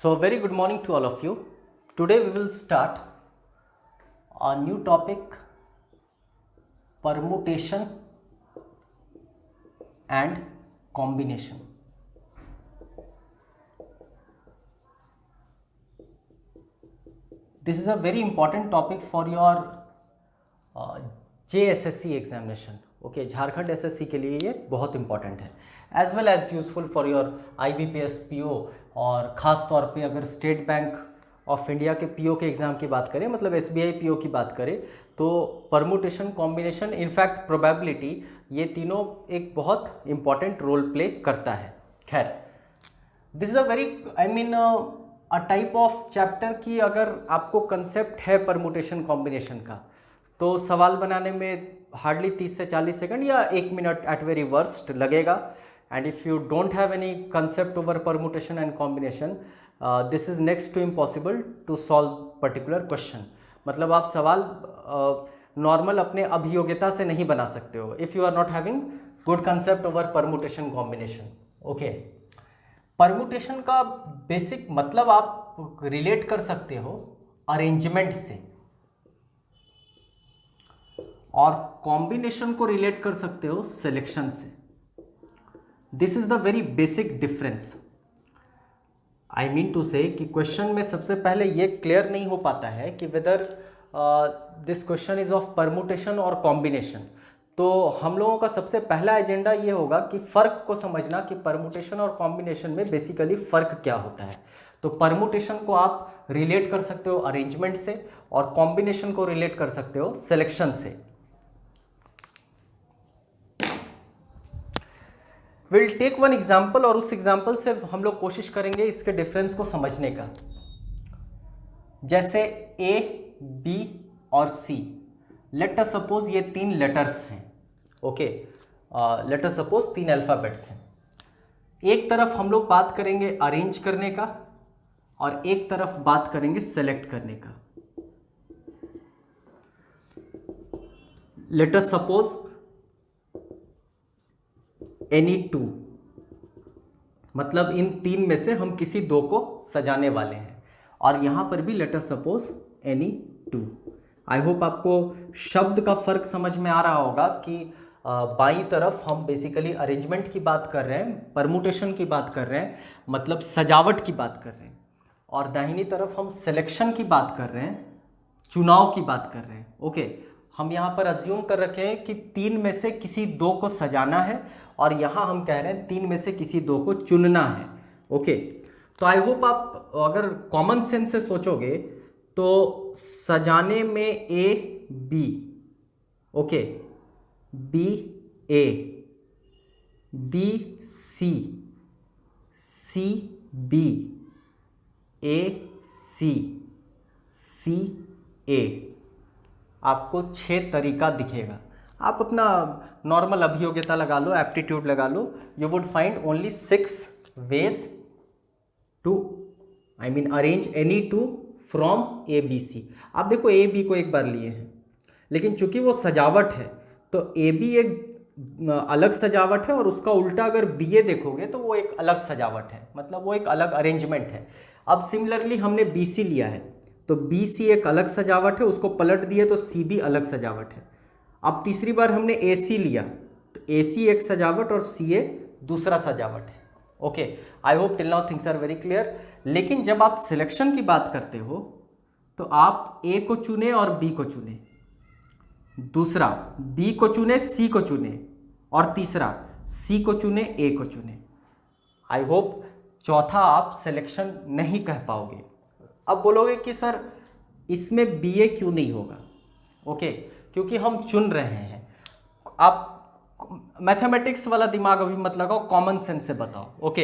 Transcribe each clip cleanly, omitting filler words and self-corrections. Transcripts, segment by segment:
So, very good morning to all of you. Today we will start a new topic, permutation and combination. This is a very important topic for your JSSC examination. Okay Jharkhand SSC के लिए ये बहुत important है, as well as useful for your IBPS PO, और ख़ास तौर पे अगर स्टेट बैंक ऑफ इंडिया के PO के एग्ज़ाम की बात करें, मतलब SBI PO की बात करें, तो परमुटेशन, कॉम्बिनेशन, इनफैक्ट प्रोबेबिलिटी, ये तीनों एक बहुत इंपॉर्टेंट रोल प्ले करता है. खैर, this is a very a type of chapter की अगर आपको कंसेप्ट है परमुटेशन कॉम्बिनेशन का, तो सवाल बनाने में हार्डली 30 से 40 सेकंड या 1 मिनट एट वेरी वर्स्ट लगेगा. And if you don't have any concept over permutation and combination, this is next to impossible to solve particular question. मतलब आप सवाल नॉर्मल अपने अभियोग्यता से नहीं बना सकते हो if you are not having good concept over permutation combination. Okay, permutation का बेसिक मतलब आप रिलेट कर सकते हो अरेंजमेंट से, और कॉम्बिनेशन को रिलेट कर सकते हो सिलेक्शन से. This is the very basic difference. I mean to say कि क्वेश्चन में सबसे पहले ये क्लियर नहीं हो पाता है कि whether this question is of permutation और कॉम्बिनेशन. तो हम लोगों का सबसे पहला एजेंडा ये होगा कि फ़र्क को समझना कि परमुटेशन और कॉम्बिनेशन में बेसिकली फ़र्क क्या होता है. तो परमुटेशन को आप रिलेट कर सकते हो अरेंजमेंट से, और कॉम्बिनेशन को रिलेट कर सकते हो सिलेक्शन से. विल टेक वन एग्जाम्पल, और उस एग्जाम्पल से हम लोग कोशिश करेंगे इसके डिफरेंस को समझने का. जैसे A, B और C, लेट अस सपोज ये 3 लेटर्स हैं. Okay, late us suppose 3 alphabets हैं. एक तरफ हम लोग बात करेंगे अरेंज करने का, और एक तरफ बात करेंगे सेलेक्ट करने का. लेट अस सपोज एनी 2, मतलब इन 3 में से हम किसी 2 को सजाने वाले हैं. और यहां पर भी लेट अस सपोज एनी 2. आई होप आपको शब्द का फर्क समझ में आ रहा होगा कि बाईं तरफ हम बेसिकली अरेंजमेंट की बात कर रहे हैं, परमुटेशन की बात कर रहे हैं, मतलब सजावट की बात कर रहे हैं, और दाहिनी तरफ हम सिलेक्शन की बात कर रहे हैं, चुनाव की बात कर रहे हैं. ओके, हम यहाँ पर अज्यूम कर रखे हैं कि 3 में से किसी 2 को सजाना है, और यहाँ हम कह रहे हैं 3 में से किसी 2 को चुनना है. ओके, तो आई होप आप अगर कॉमन सेंस से सोचोगे तो सजाने में A B, okay, B A, B C, C B, A C, C A, आपको 6 तरीका दिखेगा. आप अपना नॉर्मल अभियोग्यता लगा लो, एप्टीट्यूड लगा लो, you would find only 6 ways to arrange any 2 from A B C. आप देखो A B को एक बार लिए हैं, लेकिन चूंकि वो सजावट है तो A B एक अलग सजावट है, और उसका उल्टा अगर B A देखोगे तो वो एक अलग सजावट है, मतलब वो एक अलग अरेंजमेंट है. अब सिमिलरली हमने B C लिया है, तो B C एक अलग सजावट है, उसको पलट दिए तो C B अलग सजावट है. अब तीसरी बार हमने A C लिया, तो A C एक सजावट और C A दूसरा सजावट है. Okay, I hope till now things are very clear. लेकिन जब आप सिलेक्शन की बात करते हो तो आप A को चुने और B को चुने, दूसरा B को चुने, C को चुने, और तीसरा C को चुने, A को चुने. आई होप चौथा आप सिलेक्शन नहीं कह पाओगे. अब बोलोगे कि सर इसमें BA क्यों नहीं होगा? ओके, क्योंकि हम चुन रहे हैं. आप मैथमेटिक्स वाला दिमाग अभी मत लगाओ, कॉमन सेंस से बताओ. Okay,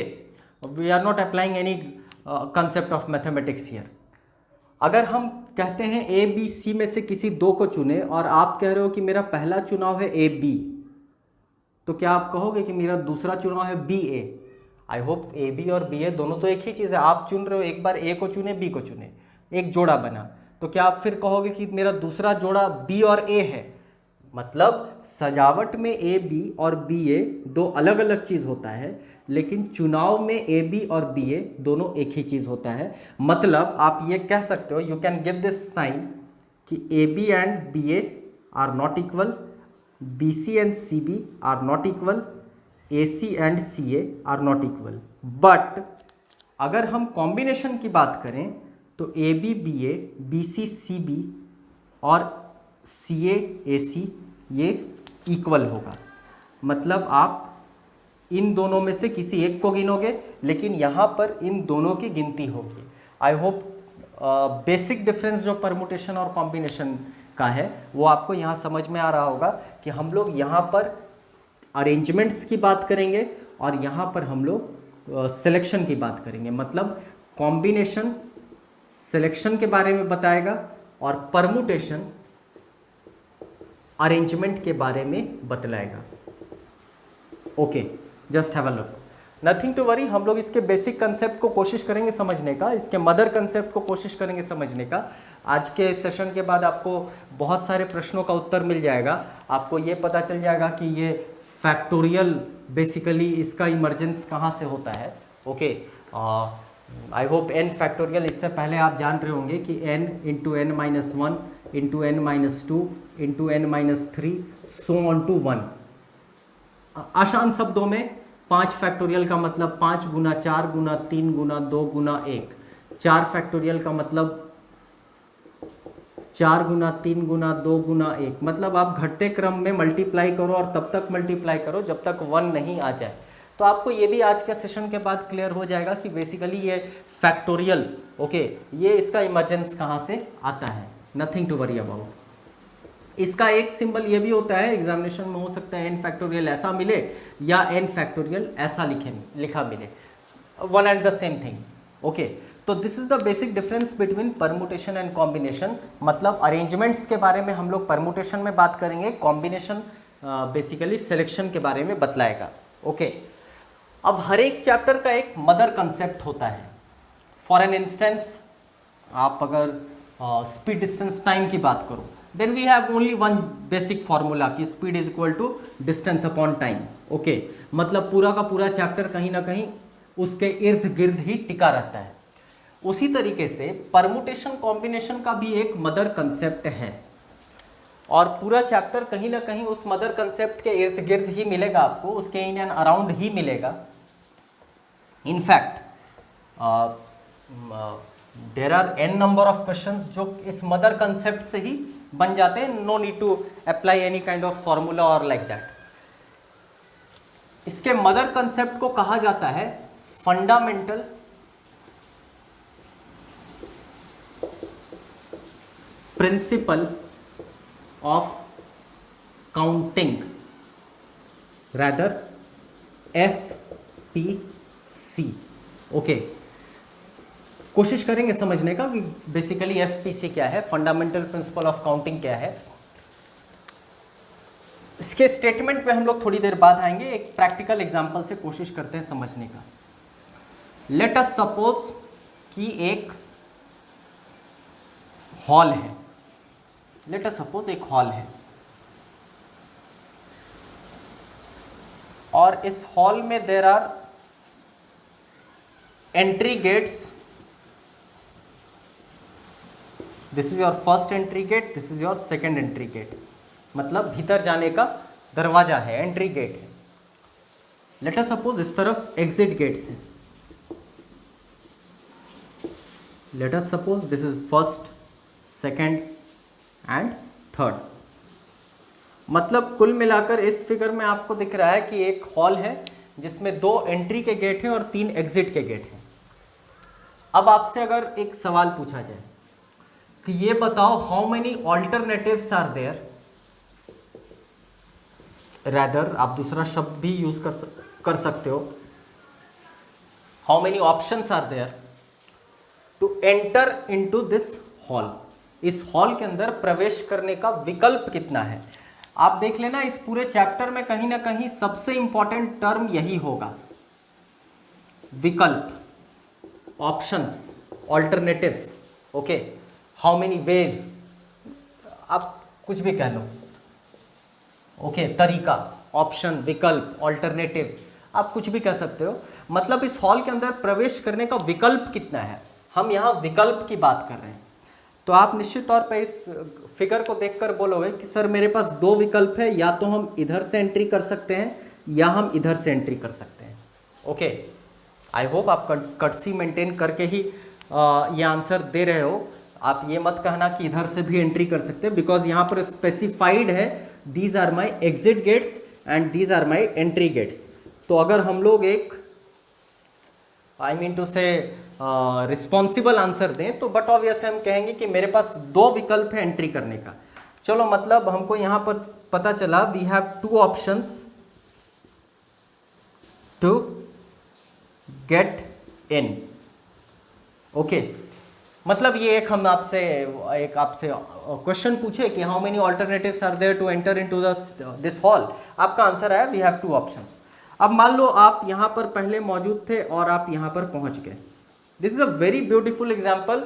we are not applying any concept of mathematics here. अगर हम कहते हैं A B C में से किसी 2 को चुने, और आप कह रहे हो कि मेरा पहला चुनाव है A B, तो क्या आप कहोगे कि मेरा दूसरा चुनाव है B A? I hope A B और B A दोनों तो एक ही चीज़ है. आप चुन रहे हो, एक बार A को चुने, B को चुने, एक जोड़ा बना, तो क्या आप फिर कहोगे कि मेरा दूसरा जोड़ा B और A है? मतलब सजावट में A B और B A 2 अलग अलग चीज़ होता है, लेकिन चुनाव में ए बी और बी ए दोनों एक ही चीज़ होता है। मतलब आप ये कह सकते हो, you can give this sign कि a b and b a are not equal, b c and c b are not equal, a c and c a are not equal. But अगर हम कॉम्बिनेशन की बात करें तो a b b a, b c c b और c ए सी ये equal होगा। मतलब आप इन दोनों में से किसी एक को गिनोगे, लेकिन यहाँ पर इन दोनों की गिनती होगी। आई होप बेसिक डिफरेंस जो परमुटेशन और कॉम्बिनेशन का है वो आपको यहाँ समझ में आ रहा होगा कि हम लोग यहाँ पर अरेंजमेंट्स की बात करेंगे और यहाँ पर हम लोग सिलेक्शन की बात करेंगे। मतलब कॉम्बिनेशन सिलेक्शन के बारे में बताएगा और परमुटेशन अरेंजमेंट के बारे में बतलाएगा। Okay, just have a look, nothing to worry. हम लोग इसके बेसिक कंसेप्ट को कोशिश करेंगे समझने का, इसके मदर कंसेप्ट को कोशिश करेंगे समझने का। आज के सेशन के बाद आपको बहुत सारे प्रश्नों का उत्तर मिल जाएगा। आपको ये पता चल जाएगा कि ये फैक्टोरियल बेसिकली इसका इमर्जेंस कहाँ से होता है। Okay, I hope n factorial इससे पहले आप जान रहे होंगे कि n into n minus one into n minus two into n minus three so on to 1। आसान शब्दों में 5 फैक्टोरियल का मतलब 5 गुना 4 गुना 3 गुना 2 गुना 1। 4 फैक्टोरियल का मतलब 4 गुना 3 गुना 2 गुना 1। मतलब आप घटते क्रम में मल्टीप्लाई करो और तब तक मल्टीप्लाई करो जब तक 1 नहीं आ जाए। तो आपको ये भी आज के सेशन के बाद क्लियर हो जाएगा कि बेसिकली ये फैक्टोरियल, ओके, ये इसका इमर्जेंस कहाँ से आता है। Nothing to worry about. इसका एक सिंबल ये भी होता है, एग्जामिनेशन में हो सकता है n फैक्टोरियल ऐसा मिले या n फैक्टोरियल ऐसा लिखा मिले, one and the same thing. Okay, तो this is the basic difference between permutation and combination. मतलब अरेंजमेंट्स के बारे में हम लोग परमुटेशन में बात करेंगे, कॉम्बिनेशन बेसिकली सिलेक्शन के बारे में बतलाएगा। ओके, अब हर एक चैप्टर का एक मदर कंसेप्ट होता है। फॉर एन इंस्टेंस, आप अगर स्पीड डिस्टेंस टाइम की बात करो, then we have only one basic formula कि speed is equal to distance upon time. Okay, मतलब पूरा का पूरा चैप्टर कहीं ना कहीं उसके इर्द गिर्द ही टिका रहता है। उसी तरीके से परमुटेशन कॉम्बिनेशन का भी एक मदर कंसेप्ट है और पूरा चैप्टर कहीं ना कहीं उस मदर कंसेप्ट के इर्द गिर्द ही मिलेगा आपको, उसके इन एंड अराउंड ही मिलेगा। In fact there are n number of questions जो इस मदर कंसेप्ट से ही बन जाते हैं। No need to apply any kind of formula और लाइक दैट। इसके मदर कंसेप्ट को कहा जाता है fundamental principle of counting, rather FPC। Okay, कोशिश करेंगे समझने का कि बेसिकली FPC क्या है, फंडामेंटल प्रिंसिपल ऑफ काउंटिंग क्या है। इसके स्टेटमेंट पे हम लोग थोड़ी देर बाद आएंगे। एक प्रैक्टिकल एग्जांपल से कोशिश करते हैं समझने का। लेट अस सपोज कि एक हॉल है, लेट अस सपोज एक हॉल है और इस हॉल में there are entry gates. This is your first entry gate, this is your second entry gate. मतलब भीतर जाने का दरवाजा है, एंट्री गेट है। लेट अस सपोज इस तरफ एग्जिट गेट्स है। Let us suppose this is first, second and third. मतलब कुल मिलाकर इस फिगर में आपको दिख रहा है कि एक हॉल है जिसमें 2 एंट्री के गेट हैं और 3 एग्जिट के गेट हैं। अब आपसे अगर एक सवाल पूछा जाए कि ये बताओ how many alternatives are there, rather आप दूसरा शब्द भी यूज कर सकते हो, how many options are there to enter into this hall. इस हॉल के अंदर प्रवेश करने का विकल्प कितना है। आप देख लेना इस पूरे चैप्टर में कहीं ना कहीं सबसे इंपॉर्टेंट टर्म यही होगा, विकल्प, options, alternatives. Okay, how many ways, आप कुछ भी कह लो। ओके, तरीका, ऑप्शन, विकल्प, ऑल्टरनेटिव। आप कुछ भी कह सकते हो। मतलब इस हॉल के अंदर प्रवेश करने का विकल्प कितना है, हम यहाँ विकल्प की बात कर रहे हैं। तो आप निश्चित तौर पे इस फिगर को देखकर बोलोगे कि सर मेरे पास दो विकल्प है, या तो हम इधर से एंट्री कर सकते हैं या हम इधर से एंट्री कर सकते हैं। ओके, आई होप आप कटसी मेंटेन करके ही ये आंसर दे रहे हो। आप ये मत कहना कि इधर से भी एंट्री कर सकते हैं, बिकॉज यहाँ पर स्पेसिफाइड है these are my exit gates and these are my entry gates. तो अगर हम लोग एक I mean to say responsible answer दें तो बट ऑब्वियस हम कहेंगे कि मेरे पास दो विकल्प है एंट्री करने का। चलो, मतलब हमको यहाँ पर पता चला we have two options to get in. Okay, मतलब ये एक हम आपसे क्वेश्चन पूछे कि how many alternatives are there to enter into this hall. आपका आंसर है वी हैव टू ऑप्शंस। अब मान लो आप यहाँ पर पहले मौजूद थे और आप यहाँ पर पहुँच गए। This is a very beautiful example.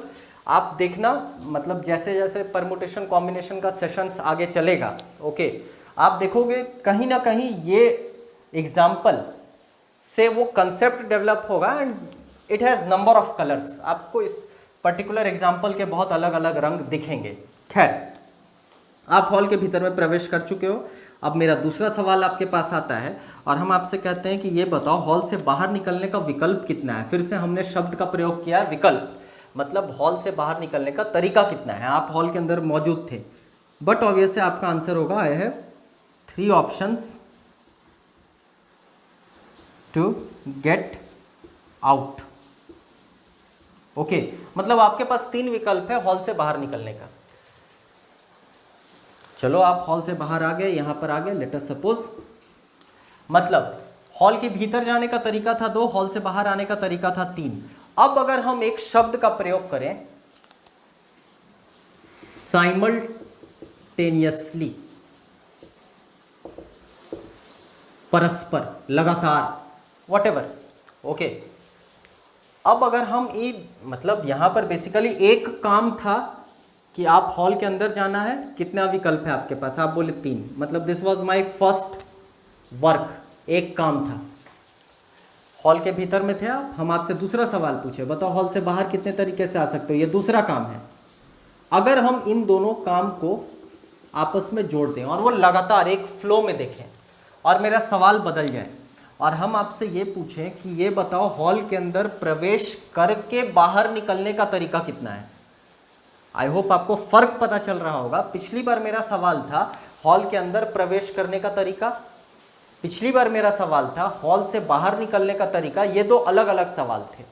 आप देखना, मतलब जैसे जैसे परमुटेशन कॉम्बिनेशन का सेशंस आगे चलेगा, ओके, आप देखोगे कहीं ना कहीं ये एग्जाम्पल से वो कंसेप्ट डेवलप होगा and it has number of colours. आपको इस पर्टिकुलर एग्जाम्पल के बहुत अलग अलग रंग दिखेंगे। खैर, आप हॉल के भीतर में प्रवेश कर चुके हो। अब मेरा दूसरा सवाल आपके पास आता है और हम आपसे कहते हैं कि ये बताओ हॉल से बाहर निकलने का विकल्प कितना है। फिर से हमने शब्द का प्रयोग किया विकल्प, मतलब हॉल से बाहर निकलने का तरीका कितना है। आप हॉल के अंदर मौजूद थे, बट ऑब्वियसली आपका आंसर होगा I have 3 options to get out. Okay, मतलब आपके पास 3 विकल्प है हॉल से बाहर निकलने का। चलो, आप हॉल से बाहर आ गए, यहां पर आ गए, लेट अस सपोज, मतलब हॉल के भीतर जाने का तरीका था 2, हॉल से बाहर आने का तरीका था 3। अब अगर हम एक शब्द का प्रयोग करें, साइमल्टेनियसली, परस्पर, लगातार, व्हाटएवर, ओके। अब अगर हम मतलब यहां पर बेसिकली एक काम था कि आप हॉल के अंदर जाना है, कितना विकल्प है आपके पास, आप बोले 3, मतलब this was my first work, एक काम था। हॉल के भीतर में थे आप, हम आपसे दूसरा सवाल पूछे, बताओ हॉल से बाहर कितने तरीके से आ सकते हो, ये दूसरा काम है। अगर हम इन दोनों काम को आपस में जोड़ दें और वो लगातार एक फ्लो में देखें और मेरा सवाल बदल जाए और हम आपसे ये पूछें कि ये बताओ हॉल के अंदर प्रवेश करके बाहर निकलने का तरीका कितना है। आई होप आपको फर्क पता चल रहा होगा। पिछली बार मेरा सवाल था हॉल के अंदर प्रवेश करने का तरीका, पिछली बार मेरा सवाल था हॉल से बाहर निकलने का तरीका। ये 2 अलग अलग सवाल थे।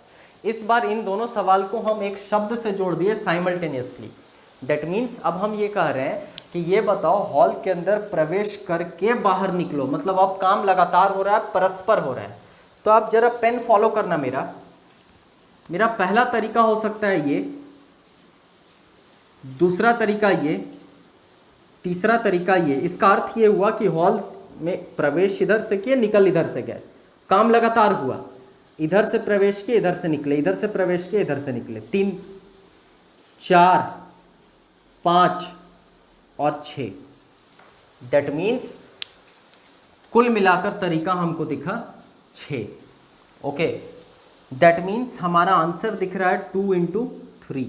इस बार इन दोनों सवाल को हम एक शब्द से जोड़ दिए, साइमल्टेनियसली। दैट मीन्स अब हम ये कह रहे हैं कि ये बताओ हॉल के अंदर प्रवेश करके बाहर निकलो, मतलब अब काम लगातार हो रहा है, परस्पर हो रहा है। तो आप जरा पेन फॉलो करना। मेरा पहला तरीका हो सकता है ये, दूसरा तरीका ये, तीसरा तरीका ये। इसका अर्थ ये हुआ कि हॉल में प्रवेश इधर से किए, निकल इधर से गए, काम लगातार हुआ, इधर से प्रवेश किए, इधर से निकले, इधर से प्रवेश किए, इधर से निकले। 3, 4, 5 और 6। दैट मीन्स कुल मिलाकर तरीका हमको दिखा 6। ओके, दैट मीन्स हमारा आंसर दिख रहा है 2 × 3।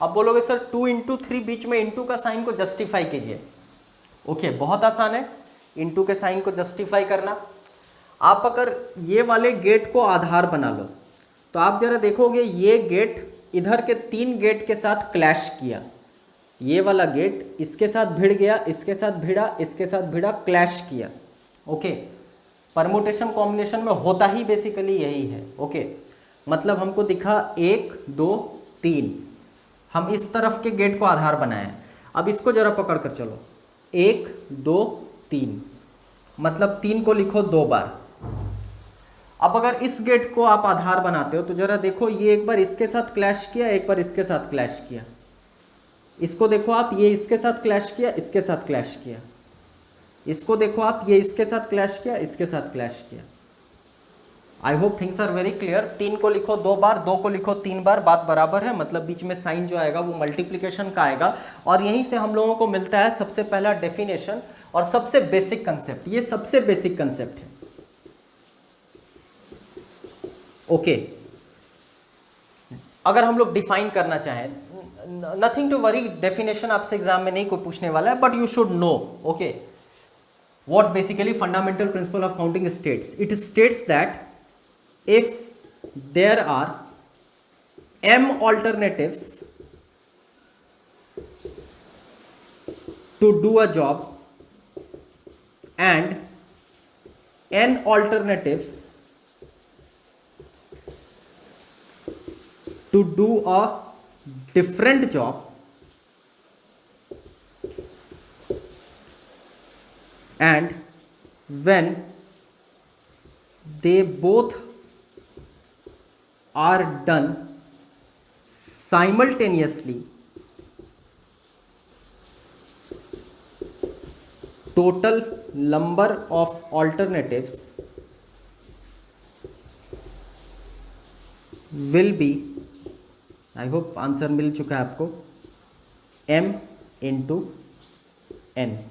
अब बोलोगे सर 2 × 3, बीच में इंटू का साइन को जस्टिफाई कीजिए। ओके, बहुत आसान है इंटू के साइन को जस्टिफाई करना। आप अगर ये वाले गेट को आधार बना लो तो आप जरा देखोगे ये गेट इधर के 3 गेट के साथ क्लैश किया, ये वाला गेट इसके साथ भिड़ गया, इसके साथ भिड़ा, इसके साथ भिड़ा, क्लैश किया। ओके, परमुटेशन कॉम्बिनेशन में होता ही बेसिकली यही है। ओके, मतलब हमको दिखा 1, 2, 3, हम इस तरफ के गेट को आधार बनाए। अब इसको जरा पकड़ कर चलो, 1, 2, 3, मतलब 3 को लिखो 2 बार। अब अगर इस गेट को आप आधार बनाते हो तो जरा देखो, ये एक बार इसके साथ क्लैश किया, एक बार इसके साथ क्लैश किया। इसको देखो आप, ये इसके साथ क्लैश किया, इसके साथ क्लैश किया। इसको देखो आप, ये इसके साथ क्लैश किया, इसके साथ क्लैश किया। I hope things are very clear. 3 को लिखो 2 बार, 2 को लिखो 3 बार, बात बराबर है, मतलब बीच में साइन जो आएगा वो मल्टीप्लिकेशन का आएगा। और यहीं से हम लोगों को मिलता है सबसे पहला डेफिनेशन और सबसे बेसिक कंसेप्ट। ये सबसे बेसिक कंसेप्ट है। ओके अगर हम लोग डिफाइन करना चाहें, नथिंग टू वरी, डेफिनेशन आपसे एग्जाम में नहीं कोई पूछने वाला है, but you should know okay what basically fundamental principle of counting states. It states that if there are m alternatives to do a job and n alternatives to do a different job, and when they both are done simultaneously, total number of alternatives will be, I hope answer मिल चुका है आपको, m into n.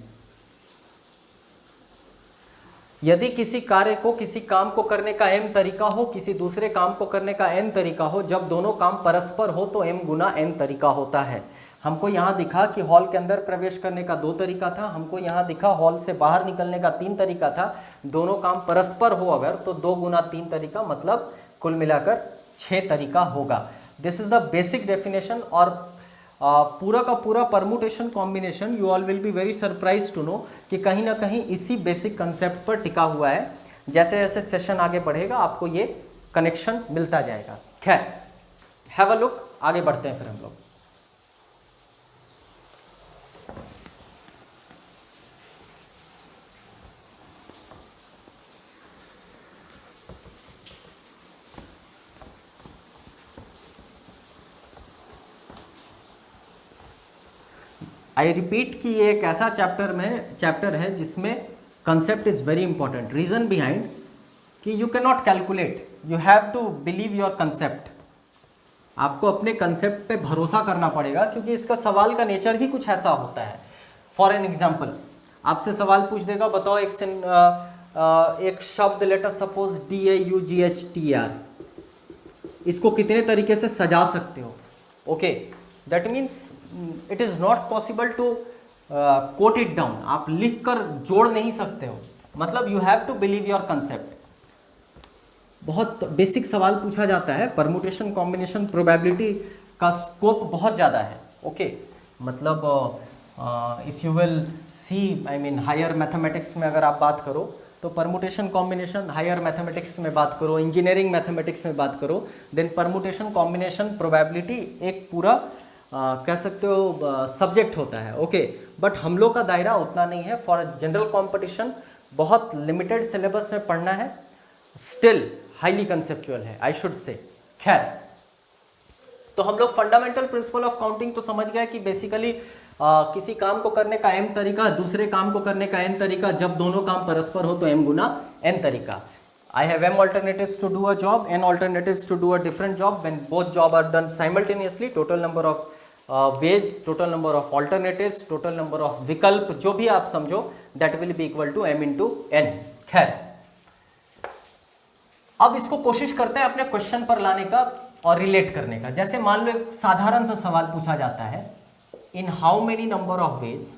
यदि किसी कार्य को, किसी काम को करने का m तरीका हो, किसी दूसरे काम को करने का n तरीका हो, जब दोनों काम परस्पर हो तो m गुना n तरीका होता है. हमको यहाँ दिखा कि हॉल के अंदर प्रवेश करने का 2 तरीका था, हमको यहाँ दिखा हॉल से बाहर निकलने का 3 तरीका था. दोनों काम परस्पर हो अगर तो 2 गुना 3 तरीका, मतलब कुल मिलाकर 6 तरीका होगा. This is the basic definition. और पूरा का पूरा permutation combination you all will be very surprise to know कि कहीं ना कहीं इसी बेसिक कंसेप्ट पर टिका हुआ है. जैसे जैसे सेशन आगे बढ़ेगा आपको ये कनेक्शन मिलता जाएगा. खैर, हैव अ लुक, आगे बढ़ते हैं फिर हम लोग. आई रिपीट कि ये एक ऐसा चैप्टर है जिसमें concept is very important. Reason behind कि you can not calculate, you have to believe your concept. आपको अपने कंसेप्ट पे भरोसा करना पड़ेगा क्योंकि इसका सवाल का नेचर ही कुछ ऐसा होता है. फॉर एन एग्जाम्पल, आपसे सवाल पूछ देगा, बताओ एक शब्द लेटर सपोज DAUGHTR, इसको कितने तरीके से सजा सकते हो. Okay, that means it is not possible to quote it down. आप लिख कर जोड़ नहीं सकते हो, मतलब you have to believe your concept. बहुत बेसिक सवाल पूछा जाता है. परमुटेशन कॉम्बिनेशन प्रोबेबिलिटी का स्कोप बहुत ज़्यादा है. ओके, मतलब if you will see, I mean higher mathematics में अगर आप बात करो तो परमुटेशन कॉम्बिनेशन, हायर मैथमेटिक्स में बात करो, इंजीनियरिंग मैथमेटिक्स में बात करो, देन परमुटेशन कॉम्बिनेशन प्रोबेबिलिटी एक पूरा कह सकते हो सब्जेक्ट होता है. ओके, बट हम लोग का दायरा उतना नहीं है. फॉर जनरल कॉम्पिटिशन बहुत लिमिटेड सिलेबस में पढ़ना है. स्टिल हाईली कंसेप्चुअल है, आई शुड से. खैर, तो हम लोग फंडामेंटल प्रिंसिपल ऑफ काउंटिंग तो समझ गए कि बेसिकली किसी काम को करने का m तरीका, दूसरे काम को करने का n तरीका, जब दोनों काम परस्पर हो तो m गुना n तरीका. I have m alternatives to do a job, n alternatives to do a different job. When both jobs are done simultaneously, total number of ways, total number of alternatives, total number of विकल्प, जो भी आप समझो, that will be equal to m into n. खैर, अब इसको कोशिश करते हैं अपने क्वेश्चन पर लाने का और रिलेट करने का. जैसे मान लो एक साधारण सा सवाल पूछा जाता है, इन how many number of veg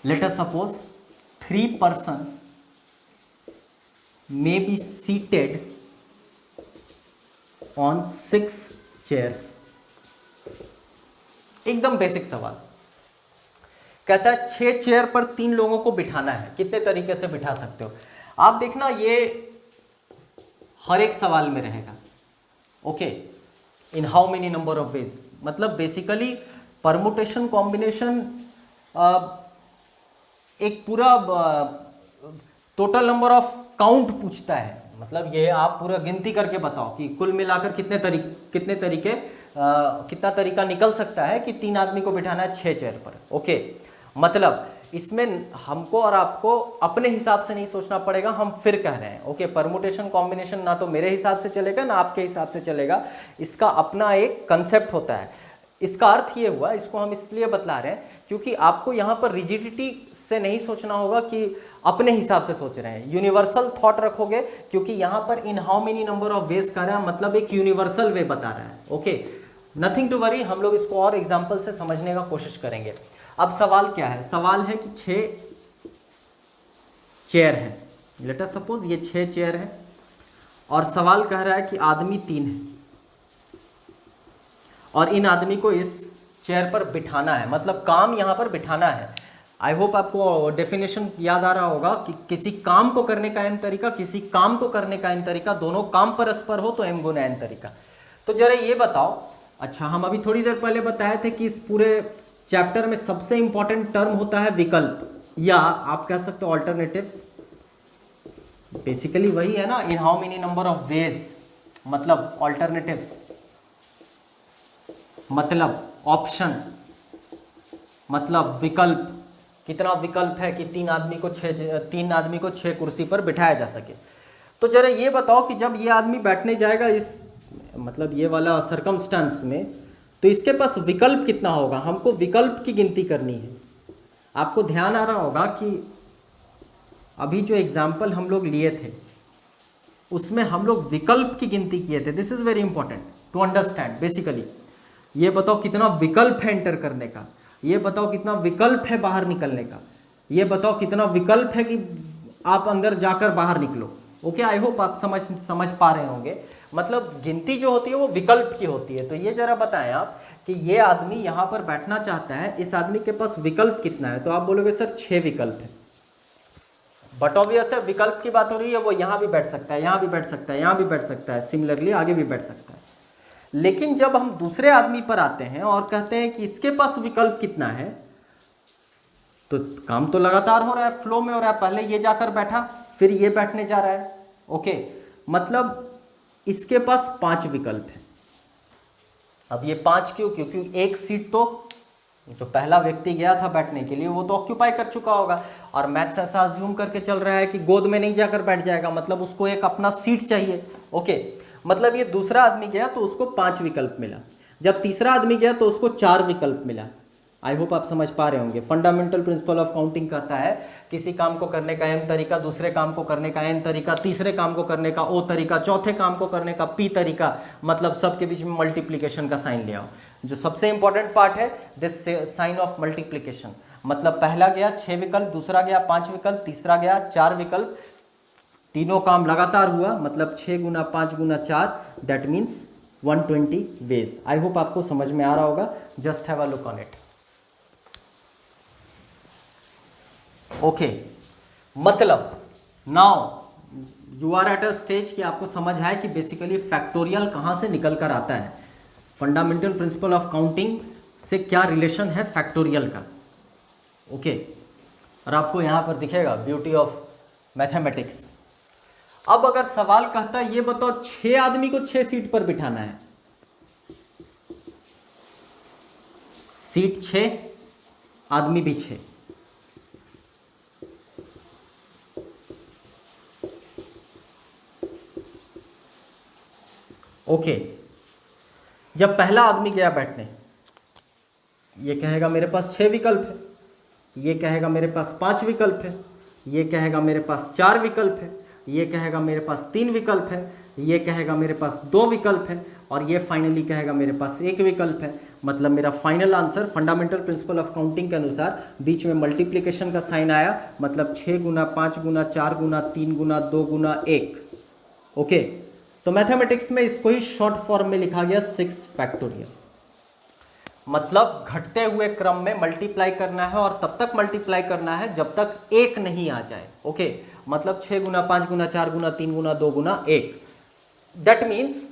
let us suppose 3 person may be seated on 6 chairs. एकदम बेसिक सवाल. कहता है 6 चेयर पर 3 लोगों को बिठाना है, कितने तरीके से बिठा सकते हो. आप देखना ये हर एक सवाल में रहेगा. Okay, in how many number of veg, मतलब बेसिकली परमुटेशन कॉम्बिनेशन एक पूरा टोटल नंबर ऑफ काउंट पूछता है. मतलब ये आप पूरा गिनती करके बताओ कि कुल मिलाकर कितने तरीके कितना तरीका निकल सकता है कि 3 आदमी को बिठाना है 6 चेयर पर. ओके, मतलब इसमें हमको और आपको अपने हिसाब से नहीं सोचना पड़ेगा, हम फिर कह रहे हैं. ओके, परमुटेशन कॉम्बिनेशन ना तो मेरे हिसाब से चलेगा ना आपके हिसाब से चलेगा, इसका अपना एक कंसेप्ट होता है. इसका अर्थ ये हुआ, इसको हम इसलिए बतला रहे हैं क्योंकि आपको यहाँ पर रिजिडिटी से नहीं सोचना होगा कि अपने हिसाब से सोच रहे हैं, यूनिवर्सल थॉट रखोगे, क्योंकि यहाँ पर इन how many number of veg कर रहा है, मतलब एक यूनिवर्सल वे बता रहा है। ओके, नथिंग टू वरी, हम लोग इसको और एग्जाम्पल से समझने का कोशिश करेंगे। अब सवाल क्या है? सवाल है कि 6 चेयर है, लेट अस सपोज ये 6 चेयर है, और सवाल कह रहा है कि आदमी 3 है और इन आदमी को इस चेयर पर बिठाना है, मतलब काम यहाँ पर बिठाना है। आई होप आपको डेफिनेशन याद आ रहा होगा कि किसी काम को करने का एन तरीका, किसी काम को करने का एन तरीका, दोनों काम परस्पर हो तो एम गुना एन तरीका। तो जरा ये बताओ, अच्छा हम अभी थोड़ी देर पहले बताए थे कि इस पूरे चैप्टर में सबसे इंपॉर्टेंट टर्म होता है विकल्प, या आप कह सकते हो ऑल्टरनेटिव्स। बेसिकली वही है ना, इन how many number of veg, मतलब ऑल्टरनेटिव्स, मतलब ऑप्शन, मतलब विकल्प। कितना विकल्प है कि 3 आदमी को 6 कुर्सी पर बिठाया जा सके। तो जरा ये बताओ कि जब ये आदमी बैठने जाएगा इस, मतलब ये वाला सर्कमस्टांस में, तो इसके पास विकल्प कितना होगा? हमको विकल्प की गिनती करनी है। आपको ध्यान आ रहा होगा कि अभी जो एग्जाम्पल हम लोग लिए थे उसमें हम लोग विकल्प की गिनती किए थे। This is very important to understand. Basically ये बताओ कितना विकल्प है एंटर करने का, ये बताओ कितना विकल्प है बाहर निकलने का, ये बताओ कितना विकल्प है कि आप अंदर जाकर बाहर निकलो। ओके, आई होप आप समझ पा रहे होंगे। मतलब गिनती जो होती है वो विकल्प की होती है। तो ये जरा बताएं आप कि ये आदमी यहाँ पर बैठना चाहता है, इस आदमी के पास विकल्प कितना है? तो आप बोलोगे सर 6 विकल्प है। बट ऑब्वियस है, विकल्प की बात हो रही है, वो यहाँ भी बैठ सकता है, यहाँ भी बैठ सकता है, यहाँ भी बैठ सकता है, सिमिलरली आगे भी बैठ सकता है। लेकिन जब हम दूसरे आदमी पर आते हैं और कहते हैं कि इसके पास विकल्प कितना है, तो काम तो लगातार हो रहा है, फ्लो में हो रहा है। पहले ये जाकर बैठा, फिर ये बैठने जा रहा है। ओके, मतलब इसके पास 5 विकल्प है। अब ये 5 क्यों? क्योंकि एक सीट तो जो पहला व्यक्ति गया था बैठने के लिए वो तो ऑक्यूपाई कर चुका होगा, और मैथ्स ऐसा अज्यूम करके चल रहा है कि गोद में नहीं जाकर बैठ जाएगा, मतलब उसको एक अपना सीट चाहिए। ओके, मतलब ये दूसरा आदमी गया तो उसको 5 विकल्प मिला, जब तीसरा आदमी गया तो उसको 4 विकल्प मिला। आई होप आप समझ पा रहे होंगे। फंडामेंटल प्रिंसिपल ऑफ काउंटिंग कहता है किसी काम को करने का एम तरीका, दूसरे काम को करने का एन तरीका, तीसरे काम को करने का ओ तरीका, चौथे काम को करने का पी तरीका, मतलब सबके बीच में मल्टीप्लीकेशन का साइन ले आओ। जो सबसे इंपॉर्टेंट पार्ट है दिस साइन ऑफ मल्टीप्लीकेशन, मतलब पहला गया 6 विकल्प, दूसरा गया 5 विकल्प, तीसरा गया 4 विकल्प, तीनों काम लगातार हुआ, मतलब 6 गुना 5 गुना 4, that means 120 ways. I hope आपको समझ में आ रहा होगा। Just have a look on it. Okay, मतलब now you are at a stage कि आपको समझ आए कि बेसिकली फैक्टोरियल कहां से निकल कर आता है, फंडामेंटल प्रिंसिपल ऑफ काउंटिंग से क्या रिलेशन है फैक्टोरियल का। ओके, और आपको यहां पर दिखेगा ब्यूटी ऑफ मैथमेटिक्स। अब अगर सवाल कहता है ये बताओ 6 आदमी को 6 सीट पर बिठाना है, सीट 6, आदमी भी 6, ओके। जब पहला आदमी गया बैठने, ये कहेगा मेरे पास 6 विकल्प है, ये कहेगा मेरे पास 5 विकल्प है, ये कहेगा मेरे पास 4 विकल्प है, ये कहेगा मेरे पास 3 विकल्प है, ये कहेगा मेरे पास 2 विकल्प है, और ये फाइनली कहेगा मेरे पास 1 विकल्प है। मतलब मेरा final answer fundamental principle of counting के अनुसार बीच में मल्टीप्लिकेशन का साइन आया, मतलब 6 गुना 5 गुना 4 गुना 3 गुना 2 गुना 1। ओके, तो मैथमेटिक्स में इसको ही शॉर्ट फॉर्म में लिखा गया 6 फैक्टोरियल। मतलब घटते हुए क्रम में मल्टीप्लाई करना है, और तब तक मल्टीप्लाई करना है जब तक 1 नहीं आ जाए। ओके, मतलब 6 गुना 5 गुना 4 गुना 3 गुना 2 गुना 1। दैट मीन्स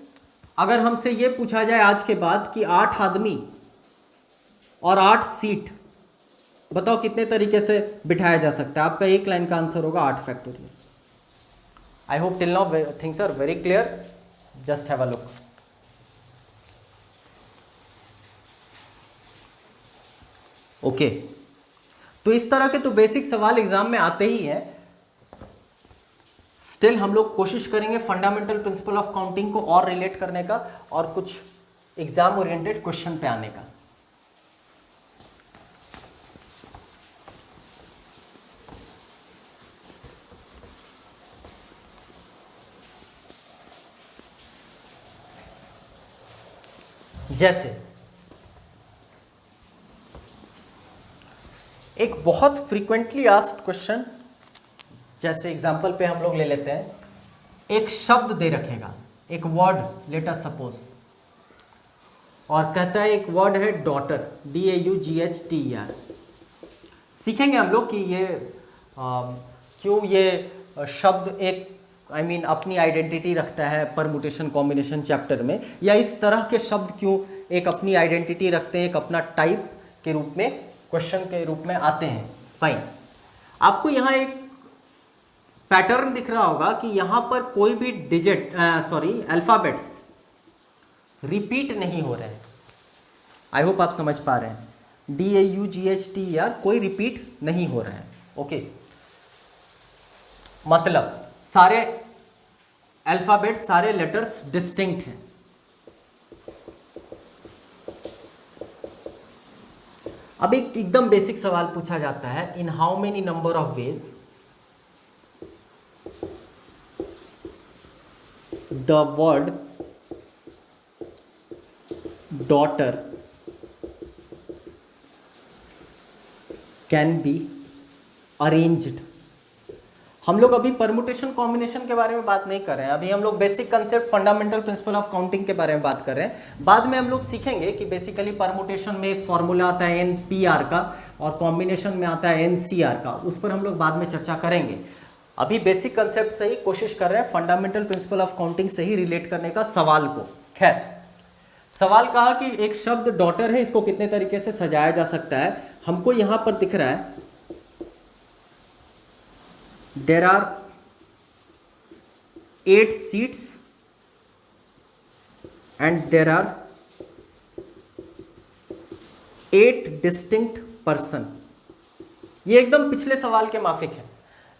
अगर हमसे ये पूछा जाए आज के बाद कि 8 आदमी और 8 सीट, बताओ कितने तरीके से बिठाया जा सकता है, आपका एक लाइन का आंसर होगा 8 factorial. I hope till now things are very clear. Just have a look. Okay, तो इस तरह के तो बेसिक सवाल एग्जाम में आते ही हैं। स्टिल हम लोग कोशिश करेंगे फंडामेंटल प्रिंसिपल ऑफ काउंटिंग को और रिलेट करने का और कुछ एग्जाम ओरिएंटेड क्वेश्चन पे आने का। जैसे एक बहुत फ्रीक्वेंटली आस्क्ड क्वेश्चन, जैसे एग्जांपल पे हम लोग ले लेते हैं, एक शब्द दे रखेगा, एक वर्ड लेट अस सपोज, और कहता है एक वर्ड है डॉटर, DAUGHTER। सीखेंगे हम लोग कि ये क्यों ये शब्द एक अपनी आइडेंटिटी रखता है परमुटेशन कॉम्बिनेशन चैप्टर में, या इस तरह के शब्द क्यों एक अपनी आइडेंटिटी रखते हैं, एक अपना टाइप के रूप में, क्वेश्चन के रूप में आते हैं। फाइन, आपको यहाँ एक पैटर्न दिख रहा होगा कि यहाँ पर कोई भी अल्फाबेट्स रिपीट नहीं हो रहे हैं। आई होप आप समझ पा रहे हैं। DAUGHTER कोई रिपीट नहीं हो रहा है। ओके, मतलब सारे अल्फाबेट, सारे लेटर्स डिस्टिंक्ट हैं। अब एक एकदम बेसिक सवाल पूछा जाता है, इन how many number of ways the word daughter can be arranged. हम लोग अभी परमुटेशन कॉम्बिनेशन के बारे में बात नहीं कर रहे हैं, अभी हम लोग basic concept fundamental principle of counting के बारे में बात कर रहे हैं। बाद में हम लोग सीखेंगे कि बेसिकली परमुटेशन में एक फॉर्मूला आता है NPR का, और कॉम्बिनेशन में आता है NCR का, उस पर हम लोग बाद में चर्चा करेंगे। अभी बेसिक कंसेप्ट से ही कोशिश कर रहे हैं फंडामेंटल प्रिंसिपल ऑफ काउंटिंग से ही रिलेट करने का सवाल को। खैर, सवाल कहा कि एक शब्द डॉटर है, इसको कितने तरीके से सजाया जा सकता है। हमको यहां पर दिख रहा है there are 8 seats and there are 8 distinct person। ये एकदम पिछले सवाल के माफिक है।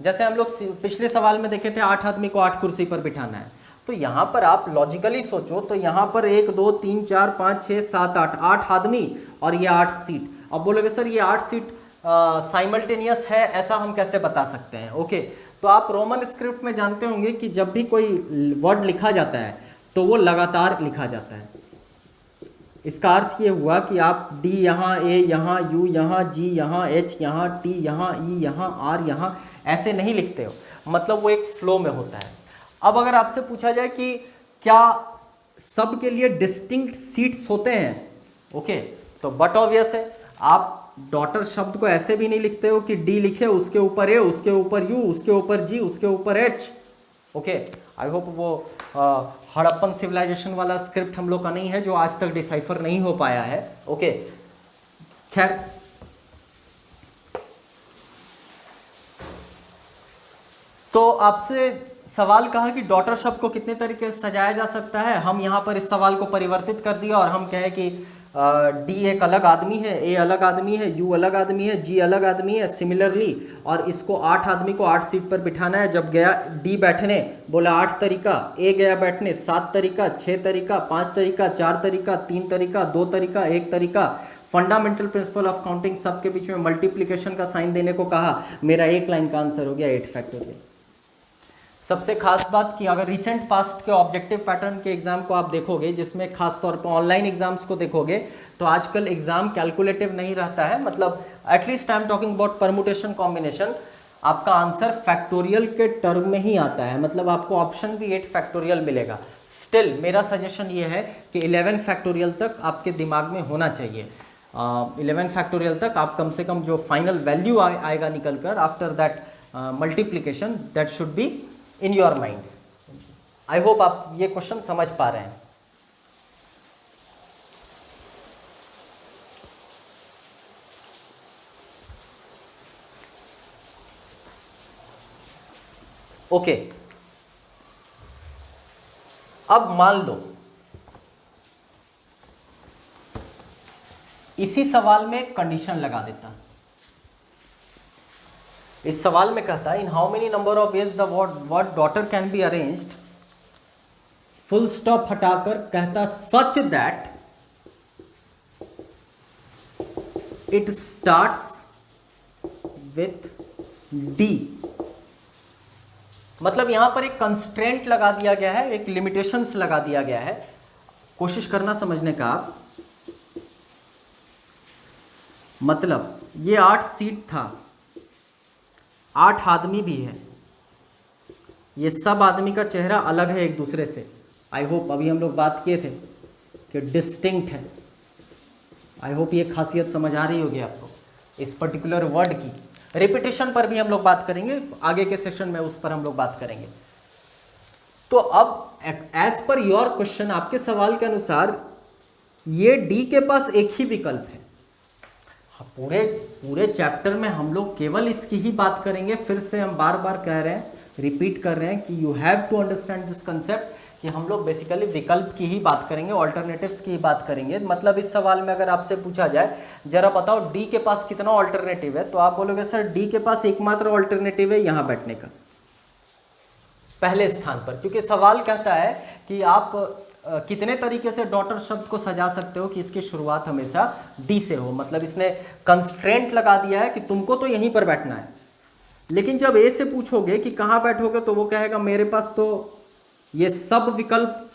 जैसे हम लोग पिछले सवाल में देखे थे 8 आदमी को 8 कुर्सी पर बिठाना है, तो यहां पर आप लॉजिकली सोचो तो यहां पर 1 2 3 4 5 6 7 8 आदमी और ये 8 सीट। अब बोलोगे सर ये 8 सीट साइमल्टेनियस है, ऐसा हम कैसे बता सकते हैं। ओके, तो आप रोमन स्क्रिप्ट में जानते होंगे कि जब भी कोई वर्ड लिखा जाता है तो वो लगातार लिखा जाता है। इसका अर्थ ये हुआ कि आप D यहाँ, A यहाँ, U यहाँ, G यहाँ, H यहाँ, T यहाँ, E यहाँ, R यहाँ ऐसे नहीं लिखते हो, मतलब वो एक फ्लो में होता है। अब अगर आपसे पूछा जाए कि क्या सब के लिए डिस्टिंक्ट सीट्स होते हैं, ओके, तो बट ऑब्वियस है, आप डॉटर शब्द को ऐसे भी नहीं लिखते हो कि डी लिखे उसके ऊपर ए, उसके ऊपर यू, उसके ऊपर जी, उसके ऊपर एच। ओके, आई होप वो हड़प्पन सिविलाइजेशन वाला स्क्रिप्ट हम लोग का नहीं है जो आज तक डिसाइफर नहीं हो पाया है। ओके, खैर, तो आपसे सवाल कहा कि डॉटर शब्द को कितने तरीके से सजाया जा सकता है। हम यहां पर इस सवाल को परिवर्तित कर दिया और हम कहें कि डी एक अलग आदमी है, ए अलग आदमी है, यू अलग आदमी है, जी अलग आदमी है, सिमिलरली, और इसको 8 आदमी को 8 सीट पर बिठाना है। जब गया डी बैठने, बोला 8 तरीका, ए गया बैठने 7 तरीका, 6 तरीका, 5 तरीका, 4 तरीका, 3 तरीका, 2 तरीका, 1 तरीका। फंडामेंटल प्रिंसिपल ऑफ काउंटिंग, सबके बीच में मल्टीप्लिकेशन का साइन देने को कहा। मेरा एक लाइन का आंसर हो गया 8 फैक्टोरियल। सबसे खास बात कि अगर रिसेंट पास्ट के ऑब्जेक्टिव पैटर्न के एग्जाम को आप देखोगे, जिसमें खास तौर पर ऑनलाइन एग्जाम्स को देखोगे, तो आजकल एग्जाम कैलकुलेटिव नहीं रहता है, मतलब at least I am talking about permutation combination, आपका आंसर फैक्टोरियल के टर्म में ही आता है, मतलब आपको ऑप्शन भी 8 फैक्टोरियल मिलेगा। स्टिल मेरा सजेशन ये है कि 11 फैक्टोरियल तक आपके दिमाग में होना चाहिए। 11 फैक्टोरियल तक आप कम से कम जो फाइनल वैल्यू आएगा निकल कर after that multiplication, that should be in your mind. I hope आप ये क्वेश्चन समझ पा रहे हैं। ओके, अब मान लो इसी सवाल में एक कंडीशन लगा देता। इस सवाल में कहता है इन how many number of ways the word daughter can be arranged, full stop हटाकर कहता such that it starts with D. मतलब यहां पर एक कंस्ट्रेंट लगा दिया गया है, एक लिमिटेशंस लगा दिया गया है। कोशिश करना समझने का। मतलब ये 8 सीट था, 8 आदमी भी है, ये सब आदमी का चेहरा अलग है एक दूसरे से। आई होप अभी हम लोग बात किए थे कि डिस्टिंक्ट है। आई होप ये खासियत समझ आ रही होगी आपको इस पर्टिकुलर वर्ड की। रिपीटेशन पर भी हम लोग बात करेंगे, आगे के सेशन में उस पर हम लोग बात करेंगे। तो अब एज पर योर क्वेश्चन, आपके सवाल के अनुसार ये डी के पास एक ही विकल्प है। पूरे पूरे चैप्टर में हम लोग केवल इसकी ही बात करेंगे। फिर से हम बार बार कह रहे हैं, रिपीट कर रहे हैं कि you have to understand this concept कि हम लोग बेसिकली विकल्प की ही बात करेंगे, ऑल्टरनेटिव्स की ही बात करेंगे। मतलब इस सवाल में अगर आपसे पूछा जाए जरा बताओ डी के पास कितना ऑल्टरनेटिव है, तो आप बोलोगे सर डी के पास एकमात्र ऑल्टरनेटिव है यहाँ बैठने का, पहले स्थान पर। क्योंकि सवाल कहता है कि आप कितने तरीके से डॉटर शब्द को सजा सकते हो कि इसकी शुरुआत हमेशा डी से हो। मतलब इसने कंस्ट्रेंट लगा दिया है कि तुमको तो यहीं पर बैठना है। लेकिन जब ए से पूछोगे कि कहाँ बैठोगे, तो वो कहेगा मेरे पास तो ये सब विकल्प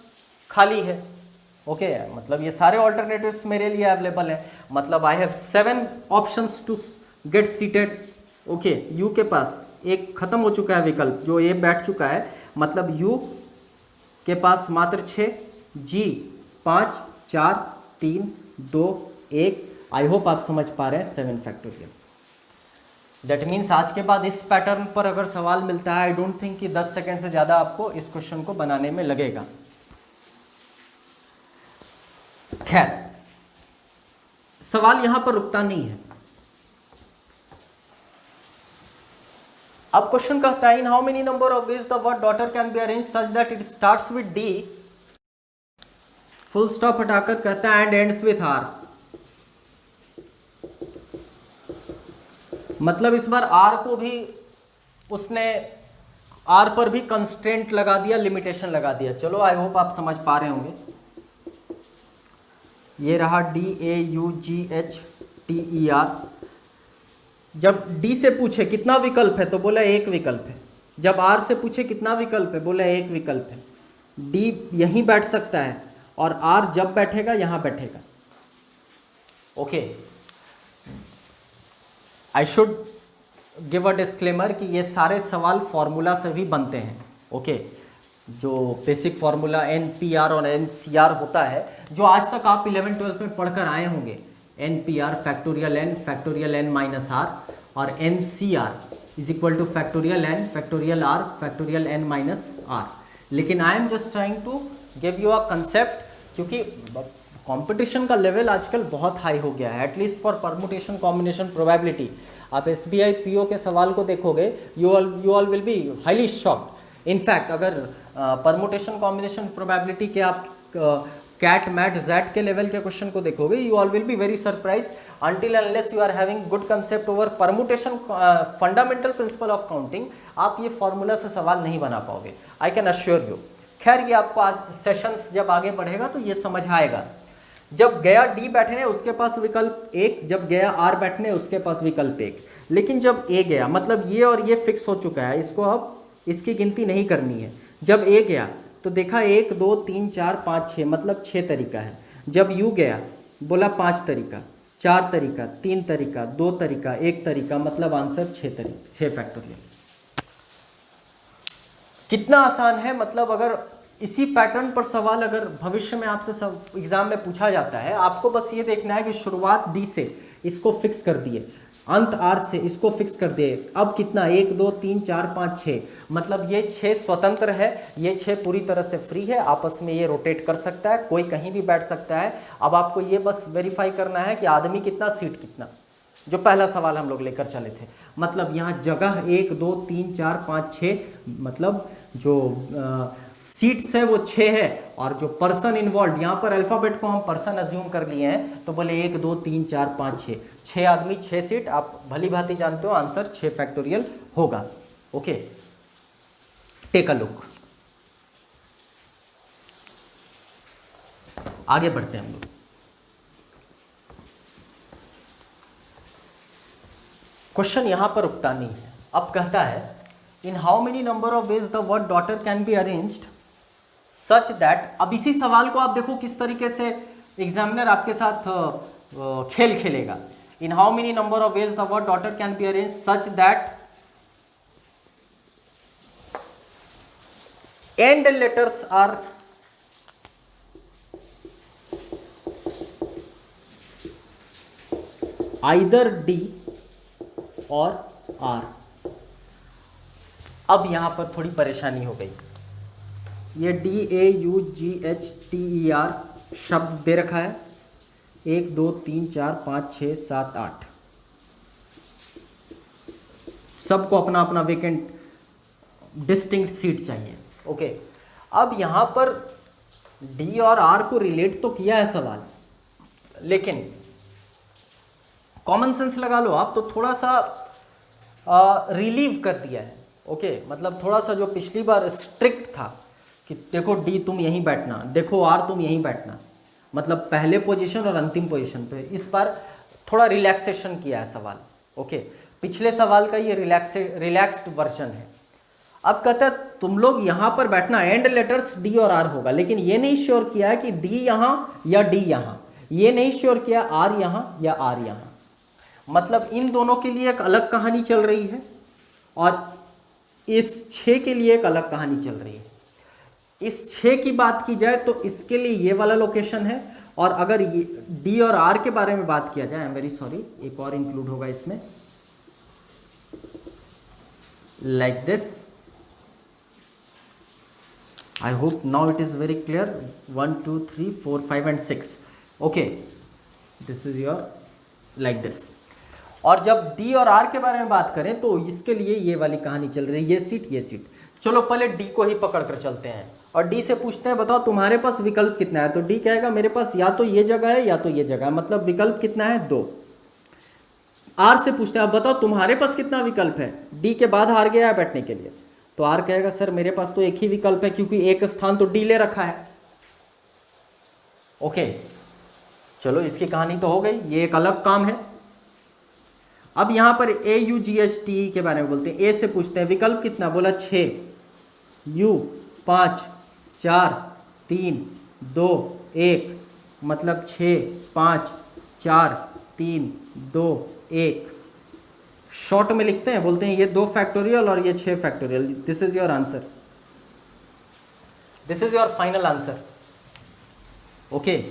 खाली है। ओके, मतलब ये सारे ऑल्टरनेटिव्स मेरे लिए अवेलेबल है। मतलब I have 7 options to get seated. Okay, यू के पास एक खत्म हो चुका है विकल्प, जो ए बैठ चुका है। मतलब यू के पास मात्र 6, जी 5, 4, 3, 2, 1। आई होप आप समझ पा रहे हैं 7 फैक्टोरियल। दैट मीन्स आज के बाद इस पैटर्न पर अगर सवाल मिलता है, आई डोंट थिंक कि 10 सेकेंड से ज़्यादा आपको इस क्वेश्चन को बनाने में लगेगा। खैर, सवाल यहां पर रुकता नहीं है। अब क्वेश्चन कहता है इन how many number of ways the word daughter can be arrange such that it starts with D, full stop हटाकर कहता है एंड एंड्स विथ आर। मतलब इस बार आर को भी उसने आर पर भी कंस्ट्रेंट लगा दिया, लिमिटेशन लगा दिया। चलो आई होप आप समझ पा रहे होंगे। ये रहा DAUGHTER। जब डी से पूछे कितना विकल्प है, तो बोला एक विकल्प है। जब आर से पूछे कितना विकल्प है, बोला एक विकल्प है। डी यहीं बैठ सकता है और आर जब बैठेगा यहां बैठेगा। Okay, I should give a disclaimer कि ये सारे सवाल फॉर्मूला से भी बनते हैं। ओके, जो बेसिक फॉर्मूला NPR और NCR होता है, जो आज तक आप 11-12 में पढ़कर आए होंगे। NPR factorial N factorial N minus R, और NCR is equal to factorial N factorial R factorial N minus R। लेकिन I am just trying to give you a concept, क्योंकि कंपटीशन का लेवल आजकल बहुत हाई हो गया है, at least for permutation combination probability. आप SBI PO के सवाल को देखोगे, you all will be highly shocked. In fact अगर परमुटेशन कॉम्बिनेशन प्रोबेबिलिटी के आप कैट मैट जैट के लेवल के क्वेश्चन को देखोगे, you all will be very surprise until unless you are having good concept over permutation fundamental principle of counting, आप ये formula से सवाल नहीं बना पाओगे, आई कैन अश्योर यू। खैर, ये आपको आज सेशंस जब आगे बढ़ेगा तो ये समझ आएगा। जब गया डी बैठने उसके पास विकल्प 1, जब गया आर बैठने उसके पास विकल्प 1। लेकिन जब ए गया, मतलब ये और ये फिक्स हो चुका है, इसको अब इसकी गिनती नहीं करनी है। जब ए गया तो देखा 1, 2, 3, 4, 5, 6, मतलब 6 तरीका है। जब यू गया बोला 5 तरीका, 4 तरीका, 3 तरीका, 2 तरीका, 1 तरीका, मतलब आंसर 6 फैक्टोरियल। कितना आसान है। मतलब अगर इसी पैटर्न पर सवाल अगर भविष्य में आपसे एग्जाम में पूछा जाता है, आपको बस ये देखना है कि शुरुआत डी से इसको फिक्स कर दिए, अंत आर से इसको फिक्स कर दिए। अब कितना, 1, 2, 3, 4, 5, 6, मतलब ये 6 स्वतंत्र है, ये 6 पूरी तरह से फ्री है, आपस में ये रोटेट कर सकता है, कोई कहीं भी बैठ सकता है। अब आपको ये बस वेरीफाई करना है कि आदमी कितना, सीट कितना, जो पहला सवाल हम लोग लेकर चले थे। मतलब यहाँ जगह 1, 2, 3, 4, 5, 6, मतलब जो सीट्स है वो 6 है, और जो पर्सन इन्वॉल्व, यहाँ पर अल्फाबेट को हम पर्सन अज्यूम कर लिए हैं, तो बोले 1, 2, 3, 4, 5, 6, 6 आदमी 6 सीट। आप भली भांति जानते हो आंसर 6 फैक्टोरियल होगा। Okay, take a look. आगे बढ़ते हैं हम लोग। क्वेश्चन यहां पर रुकता नहीं है। अब कहता है इन how many number of ways the word daughter can be arranged such that. अब इसी सवाल को आप देखो किस तरीके से एग्जामिनर आपके साथ खेल खेलेगा। In how many number of ways the word daughter can be arrange such that end letters are either D और आर। अब यहां पर थोड़ी परेशानी हो गई। ये DAUGHTER शब्द दे रखा है 1 2 3 4 5 6 7 8, सबको अपना अपना वेकेंट डिस्टिंक्ट सीट चाहिए। ओके, अब यहां पर डी और आर को रिलेट तो किया है सवाल, लेकिन कॉमन सेंस लगा लो आप, तो थोड़ा सा रिलीव कर दिया है। ओके, मतलब थोड़ा सा जो पिछली बार स्ट्रिक्ट था कि देखो डी तुम यहीं बैठना, देखो आर तुम यहीं बैठना, मतलब पहले पोजीशन और अंतिम पोजीशन पे, इस बार थोड़ा रिलैक्सेशन किया है सवाल। ओके, पिछले सवाल का ये रिलैक्स्ड वर्जन है। अब कहता है तुम लोग यहां पर बैठना, एंड लेटर्स डी और आर होगा, लेकिन ये नहीं श्योर किया है कि डी यहां या डी यहां, ये नहीं श्योर किया आर यहां या आर यहां। मतलब इन दोनों के लिए एक अलग कहानी चल रही है और इस 6 के लिए एक अलग कहानी चल रही है। इस 6 की बात की जाए तो इसके लिए ये वाला लोकेशन है, और अगर ये डी और आर के बारे में बात किया जाए, आई एम वेरी सॉरी, एक और इंक्लूड होगा इसमें, like this. I hope now it is very clear. 1 2 3 4 5 and 6। Okay, this is your like this. और जब डी और आर के बारे में बात करें तो इसके लिए ये वाली कहानी चल रही है, ये सीट ये सीट। चलो पहले डी को ही पकड़ कर चलते हैं और डी से पूछते हैं बताओ तुम्हारे पास विकल्प कितना है, तो डी कहेगा मेरे पास या तो ये जगह है या तो ये जगह है, मतलब विकल्प कितना है 2। आर से पूछते हैं अब बताओ तुम्हारे पास कितना विकल्प है, डी के बाद हार गया है बैठने के लिए, तो आर कहेगा सर मेरे पास तो एक ही विकल्प है क्योंकि एक स्थान तो डी ले रखा है। ओके, चलो इसकी कहानी तो हो गई, ये एक अलग काम है। अब यहां पर AUGHTE के बारे में बोलते हैं। ए से पूछते हैं विकल्प कितना, बोला 6, U 5 4 3 2 1, मतलब 6 5 4 3 2 1। शॉर्ट में लिखते हैं, बोलते हैं ये 2 फैक्टोरियल और ये 6 factorial. This is your answer, this is your final answer. Okay,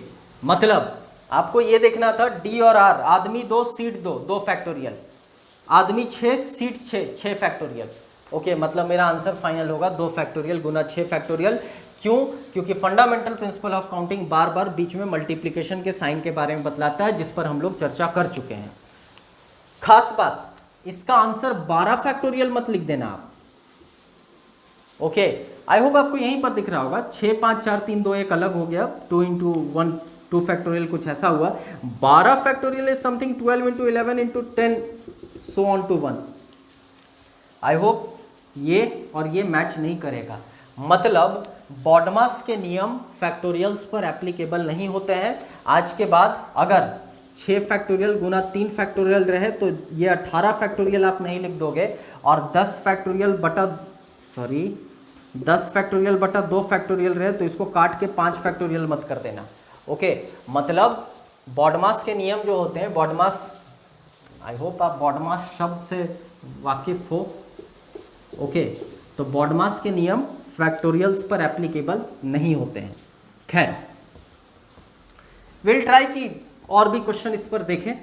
मतलब आपको ये देखना था डी और आर, आदमी 2 सीट 2, 2 फैक्टोरियल, आदमी 6 सीट 6, 6 फैक्टोरियल। ओके, मतलब मेरा आंसर फाइनल होगा 2 फैक्टोरियल गुना 6 फैक्टोरियल। क्यों? क्योंकि फंडामेंटल प्रिंसिपल ऑफ काउंटिंग बार बार बीच में मल्टीप्लिकेशन के साइन के बारे में बतलाता है, जिस पर हम लोग चर्चा कर चुके हैं। खास बात, इसका आंसर 12 फैक्टोरियल मत लिख देना आप। ओके, आई होप आपको यहीं पर दिख रहा होगा 6 5 4 3 2 1 अलग हो गया, 2 into 1 2 फैक्टोरियल कुछ ऐसा हुआ। 12 factorial is something 12 into 11 into 10 so on to 1। I hope ये और ये मैच नहीं करेगा। मतलब बॉडमास के नियम फैक्टोरियल्स पर एप्लीकेबल नहीं होते हैं। आज के बाद अगर 6 फैक्टोरियल गुना 3 फैक्टोरियल रहे तो ये 18 फैक्टोरियल आप नहीं लिख दोगे, और 10 फैक्टोरियल बटा 2 फैक्टोरियल रहे तो इसको काट के 5 फैक्टोरियल मत कर देना। ओके, मतलब बॉडमास के नियम जो होते हैं, बॉडमास, आई होप आप बॉडमास शब्द से वाकिफ हो। ओके, तो बॉडमास के नियम फैक्टोरियल्स पर एप्लीकेबल नहीं होते हैं। खैर, विल ट्राई की और भी क्वेश्चन इस पर देखें।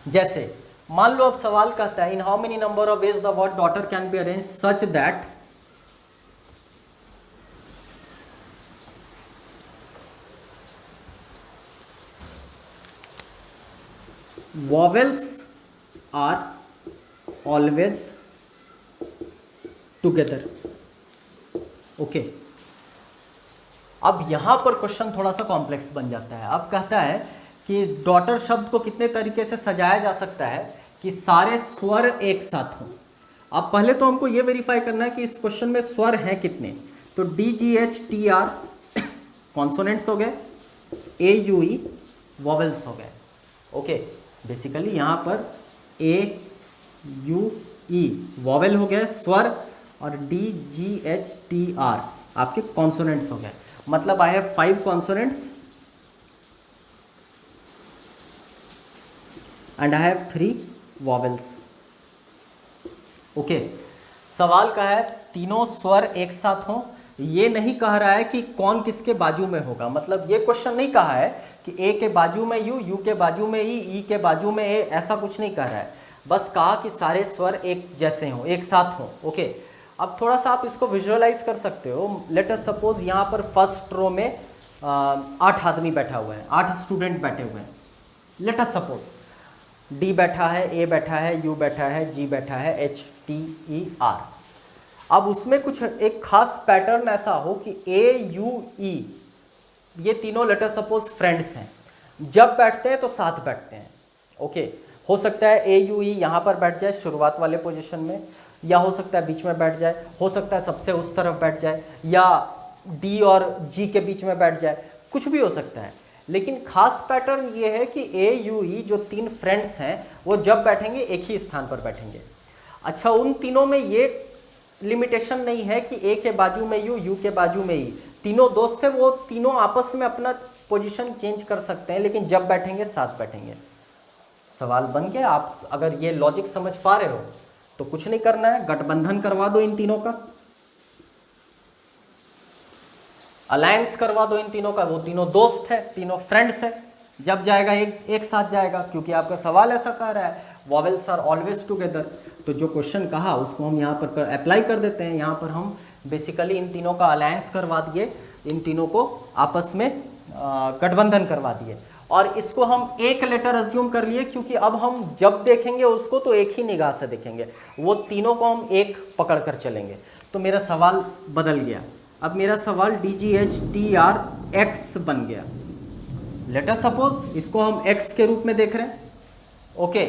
जैसे मान लो अब सवाल कहता है इन how many number of ways the word daughter can be arrange such that vowels are always together। Okay, अब यहां पर क्वेश्चन थोड़ा सा कॉम्प्लेक्स बन जाता है। अब कहता है कि डॉटर शब्द को कितने तरीके से सजाया जा सकता है कि सारे स्वर एक साथ हों। अब पहले तो हमको ये वेरीफाई करना है कि इस क्वेश्चन में स्वर हैं कितने। तो DGHTR कॉन्सोनेंट्स हो गए, AUE वॉवेल्स हो गए। ओके, बेसिकली यहाँ पर A U ई वॉवेल हो गया स्वर, और D G H T R आपके कॉन्सोनेंट्स हो गए। मतलब I have 5 consonants and I have 3 vowels. Okay, सवाल का है तीनों स्वर एक साथ हों। ये नहीं कह रहा है कि कौन किसके बाजू में होगा, मतलब ये क्वेश्चन नहीं कहा है कि ए के बाजू में यू के बाजू में ई के बाजू में ए, ऐसा कुछ नहीं कह रहा है। बस कहा कि सारे स्वर एक जैसे हों, एक साथ हों। ओके, अब थोड़ा सा आप इसको विजुअलाइज कर सकते हो। लेट अस सपोज यहाँ पर फर्स्ट रो में 8 आदमी बैठा हुआ है, 8 स्टूडेंट बैठे हुए हैं। लेट अस सपोज डी बैठा है, ए बैठा है, यू बैठा है, जी बैठा है, एच टी ई आर। अब उसमें कुछ एक खास पैटर्न ऐसा हो कि ए यू ई ये तीनों लेटर सपोज फ्रेंड्स हैं, जब बैठते हैं तो साथ बैठते हैं। ओके, हो सकता है ए यू ई यहाँ पर बैठ जाए शुरुआत वाले पोजीशन में, या हो सकता है बीच में बैठ जाए, हो सकता है सबसे उस तरफ बैठ जाए, या डी और जी के बीच में बैठ जाए, कुछ भी हो सकता है। लेकिन खास पैटर्न ये है कि ए यू ई जो 3 फ्रेंड्स हैं वो जब बैठेंगे एक ही स्थान पर बैठेंगे। अच्छा, उन तीनों में ये लिमिटेशन नहीं है कि ए के बाजू में यू के बाजू में ई। तीनों दोस्त हैं, वो तीनों आपस में अपना पोजीशन चेंज कर सकते हैं, लेकिन जब बैठेंगे साथ बैठेंगे। सवाल बन गया। आप अगर ये लॉजिक समझ पा रहे हो तो कुछ नहीं करना है, गठबंधन करवा दो इन तीनों का, अलायंस करवा दो इन तीनों का। वो तीनों दोस्त है, तीनों फ्रेंड्स है, जब जाएगा एक साथ जाएगा, क्योंकि आपका सवाल ऐसा कह रहा है वॉवेल्स आर ऑलवेज टुगेदर। तो जो क्वेश्चन कहा उसको हम यहाँ पर अप्लाई कर देते हैं। यहाँ पर हम बेसिकली इन तीनों का अलायंस करवा दिए, इन तीनों को आपस में गठबंधन करवा दिए, और इसको हम एक लेटर अज्यूम कर लिए, क्योंकि अब हम जब देखेंगे उसको तो एक ही निगाह से देखेंगे, वो तीनों को हम एक पकड़ कर चलेंगे। तो मेरा सवाल बदल गया। अब मेरा सवाल D G H T R x बन गया। लेट अस सपोज इसको हम एक्स के रूप में देख रहे हैं। ओके,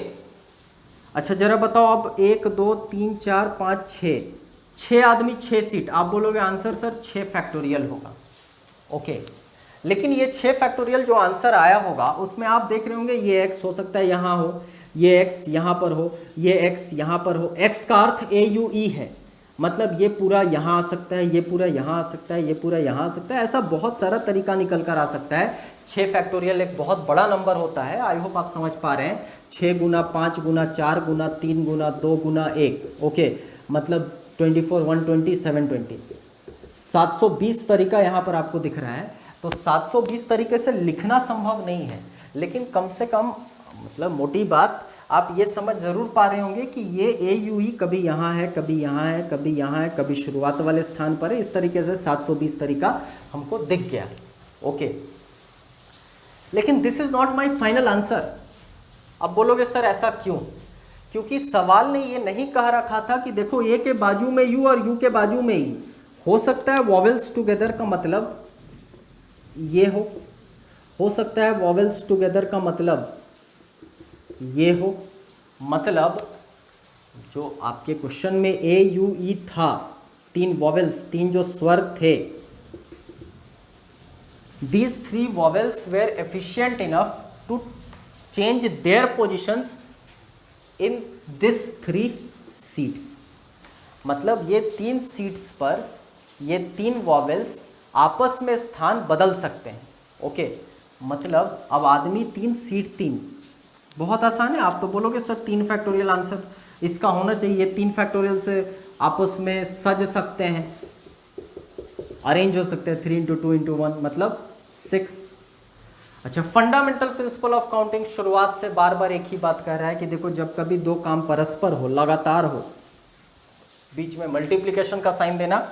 अच्छा जरा बताओ, अब 1 2 3 4 5 6 आदमी 6 सीट। आप बोलोगे आंसर सर 6 फैक्टोरियल होगा। ओके, लेकिन ये 6 फैक्टोरियल जो आंसर आया होगा उसमें आप देख रहे होंगे ये x हो सकता है यहाँ हो, ये x यहाँ पर हो, ये x यहाँ पर हो। x का अर्थ ए यू ई है, मतलब ये पूरा यहाँ आ सकता है, ये पूरा यहाँ आ सकता है, ये पूरा यहाँ आ सकता है। ऐसा बहुत सारा तरीका निकल कर आ सकता है। 6 फैक्टोरियल एक बहुत बड़ा नंबर होता है। आई होप आप समझ पा रहे हैं। 6 गुना 5 गुना 4 गुना 3 गुना 2 गुना 1। ओके, मतलब 24 120 720 720 तरीका यहाँ पर आपको दिख रहा है। तो 720 तरीके से लिखना संभव नहीं है, लेकिन कम से कम मतलब मोटी बात आप ये समझ ज़रूर पा रहे होंगे कि ये ए यू ई कभी यहाँ है, कभी यहाँ है, कभी यहाँ है, कभी शुरुआत वाले स्थान पर है। इस तरीके से 720 तरीका हमको दिख गया। ओके, लेकिन this is not my final answer. अब बोलोगे सर ऐसा क्यों? क्योंकि सवाल ने ये नहीं कह रखा था कि देखो ए के बाजू में यू और यू के बाजू में ई। हो सकता है वॉवेल्स टुगेदर का मतलब ये हो सकता है वॉवेल्स टुगेदर का मतलब ये हो। मतलब जो आपके क्वेश्चन में ए यू ई था, 3 वॉवेल्स, 3 जो स्वर थे, these 3 vowels were efficient enough to change their positions in this 3 seats। मतलब ये 3 सीट्स पर ये 3 वॉवेल्स आपस में स्थान बदल सकते हैं। ओके, मतलब अब आदमी 3 सीट 3, बहुत आसान है। आप तो बोलोगे सर 3 फैक्टोरियल आंसर इसका होना चाहिए, 3 फैक्टोरियल से आपस में सज सकते हैं, अरेंज हो सकते हैं 3 × 2 × 1 मतलब 6। अच्छा, फंडामेंटल प्रिंसिपल ऑफ काउंटिंग शुरुआत से बार बार एक ही बात कह रहा है कि देखो जब कभी 2 काम परस्पर हो, लगातार हो, बीच में मल्टीप्लिकेशन का साइन देना,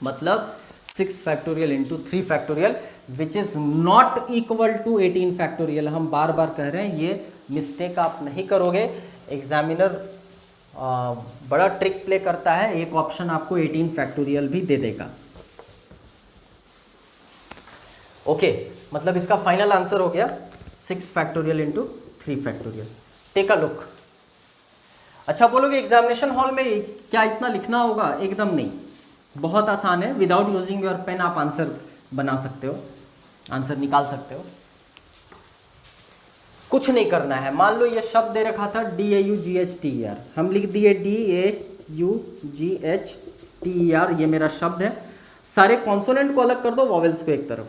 मतलब 6 factorial into 3 factorial which is not equal to 18 factorial. हम बार बार कह रहे हैं, ये मिस्टेक आप नहीं करोगे। एग्जामिनर बड़ा ट्रिक प्ले करता है, एक ऑप्शन आपको 18 फैक्टोरियल भी दे देगा। ओके, मतलब इसका फाइनल आंसर हो गया 6 factorial into 3 factorial. Take a look. अच्छा, बोलोगे एग्जामिनेशन हॉल में क्या इतना लिखना होगा? एकदम नहीं, बहुत आसान है। विदाउट यूजिंग योर पेन आप आंसर बना सकते हो, आंसर निकाल सकते हो। कुछ नहीं करना है। मान लो ये शब्द दे रखा था DAUGHTER, हम लिख दिए DAUGHTER, ये मेरा शब्द है। सारे कॉन्सोनेंट को अलग कर दो, वॉवेल्स को एक तरफ,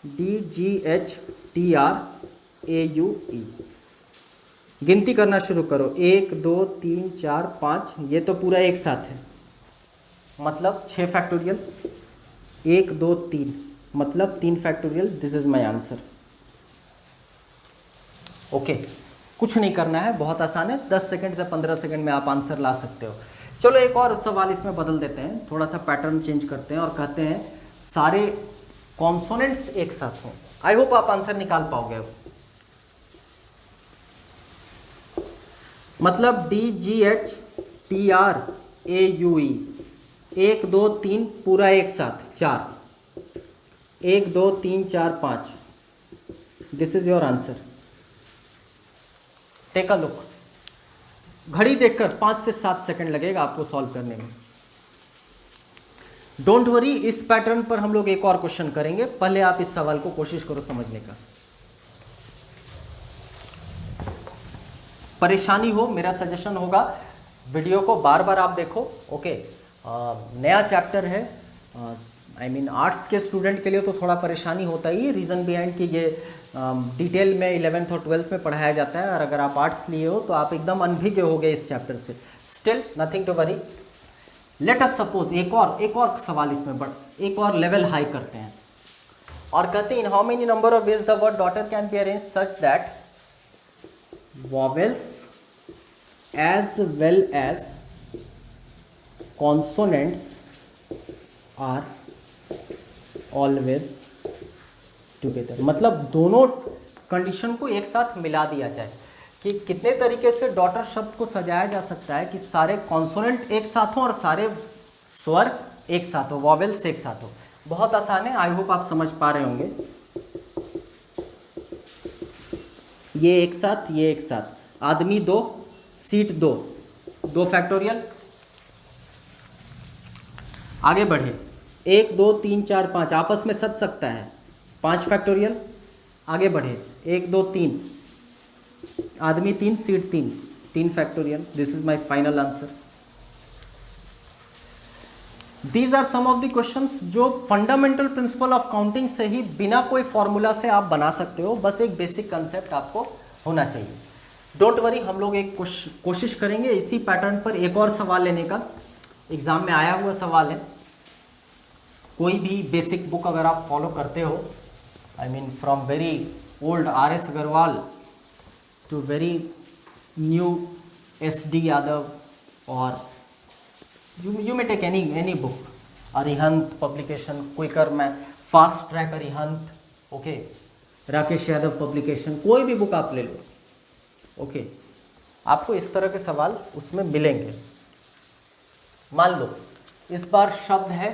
DGHTRAUE। गिनती करना शुरू करो, 1 2 3 4 5, ये तो पूरा एक साथ है, मतलब 6 फैक्टोरियल, 1 2 3 मतलब 3 factorial. This is my answer. Okay, कुछ नहीं करना है, बहुत आसान है, 10 सेकंड से 15 सेकंड में आप आंसर ला सकते हो। चलो एक और सवाल इसमें बदल देते हैं, थोड़ा सा पैटर्न चेंज करते हैं और कहते हैं सारे कॉन्सोनेंट्स एक साथ हों। आई होप आप आंसर निकाल पाओगे अब। मतलब DGHTRAUE, 1 2 3 पूरा एक साथ 4, 1 2 3 4 5, this is your answer. Take a look, घड़ी देखकर 5 से 7 सेकंड लगेगा आपको सॉल्व करने में। डोंट वरी, इस पैटर्न पर हम लोग एक और क्वेश्चन करेंगे, पहले आप इस सवाल को कोशिश करो समझने का। परेशानी हो, मेरा सजेशन होगा वीडियो को बार बार आप देखो। ओके, नया चैप्टर है, आई मीन आर्ट्स के स्टूडेंट के लिए तो थोड़ा परेशानी होता ही है, रीज़न बिहाइंड कि ये डिटेल में 11th और 12th में पढ़ाया जाता है, और अगर आप आर्ट्स लिए हो तो आप एकदम अनभिज्ञ हो गए इस चैप्टर से। Still nothing to worry, let us suppose एक और सवाल इसमें एक और लेवल हाई करते हैं और कहते हैं इन how many number of ways the word daughter can be arrange such that vowels as well as consonants are always together। मतलब दोनों कंडीशन को एक साथ मिला दिया जाए कि कितने तरीके से डॉटर शब्द को सजाया जा सकता है कि सारे कॉन्सोनेंट एक साथ हों और सारे स्वर एक साथ हो, वॉवेल्स एक साथ हो। बहुत आसान है, आई होप आप समझ पा रहे होंगे। ये एक साथ, ये एक साथ, आदमी 2, सीट 2, 2 फैक्टोरियल। आगे बढ़े, 1 2 3 4 5 आपस में सज सकता है, 5 फैक्टोरियल। आगे बढ़े, 1 2 3, आदमी 3, seat 3, 3 factorial. This is my final answer. These are some of the questions जो फंडामेंटल प्रिंसिपल ऑफ काउंटिंग से ही बिना कोई फॉर्मूला से आप बना सकते हो, बस एक बेसिक कंसेप्ट आपको होना चाहिए। डोंट वरी, हम लोग एक कोशिश करेंगे इसी पैटर्न पर एक और सवाल लेने का। एग्जाम में आया हुआ सवाल है, कोई भी बेसिक बुक अगर आप फॉलो करते हो, I mean from very old RS Agarwal to very new SD Yadav, और you may take any book, Arihant publication, quicker में fast track Arihant, okay, Rakesh Yadav publication, कोई भी बुक आप ले लो, ओके, आपको इस तरह के सवाल उसमें मिलेंगे। मान लो इस बार शब्द है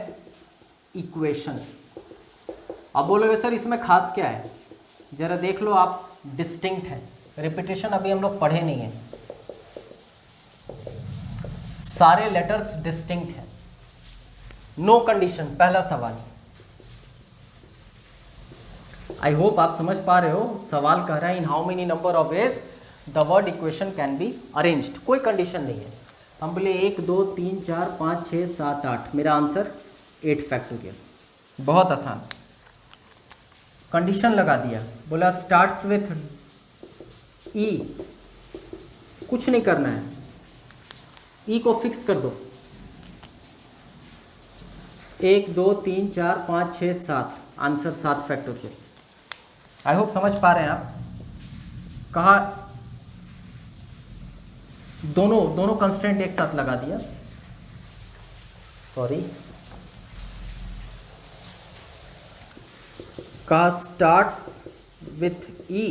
इक्वेशन। अब बोलोगे सर इसमें खास क्या है, जरा देख लो आप, डिस्टिंक्ट है, रिपीटेशन अभी हम लोग पढ़े नहीं है, सारे लेटर्स डिस्टिंक्ट हैं, नो कंडीशन, पहला सवाल। आई होप आप समझ पा रहे हो, सवाल कह रहा है इन how many number of ways the word equation can be arranged, कोई कंडीशन नहीं है। हम बोले 1 2 3 4 5 6 7 8, मेरा आंसर 8 फैक्टोरियल। बहुत आसान, कंडीशन लगा दिया, बोला स्टार्ट्स विथ ई, कुछ नहीं करना है, ई को फिक्स कर दो, 1 2 3 4 5 6 7, आंसर 7 फैक्टोरियल। आई होप समझ पा रहे हैं आप। कहा दोनों कंस्टेंट एक साथ लगा दिया, सॉरी, का starts with E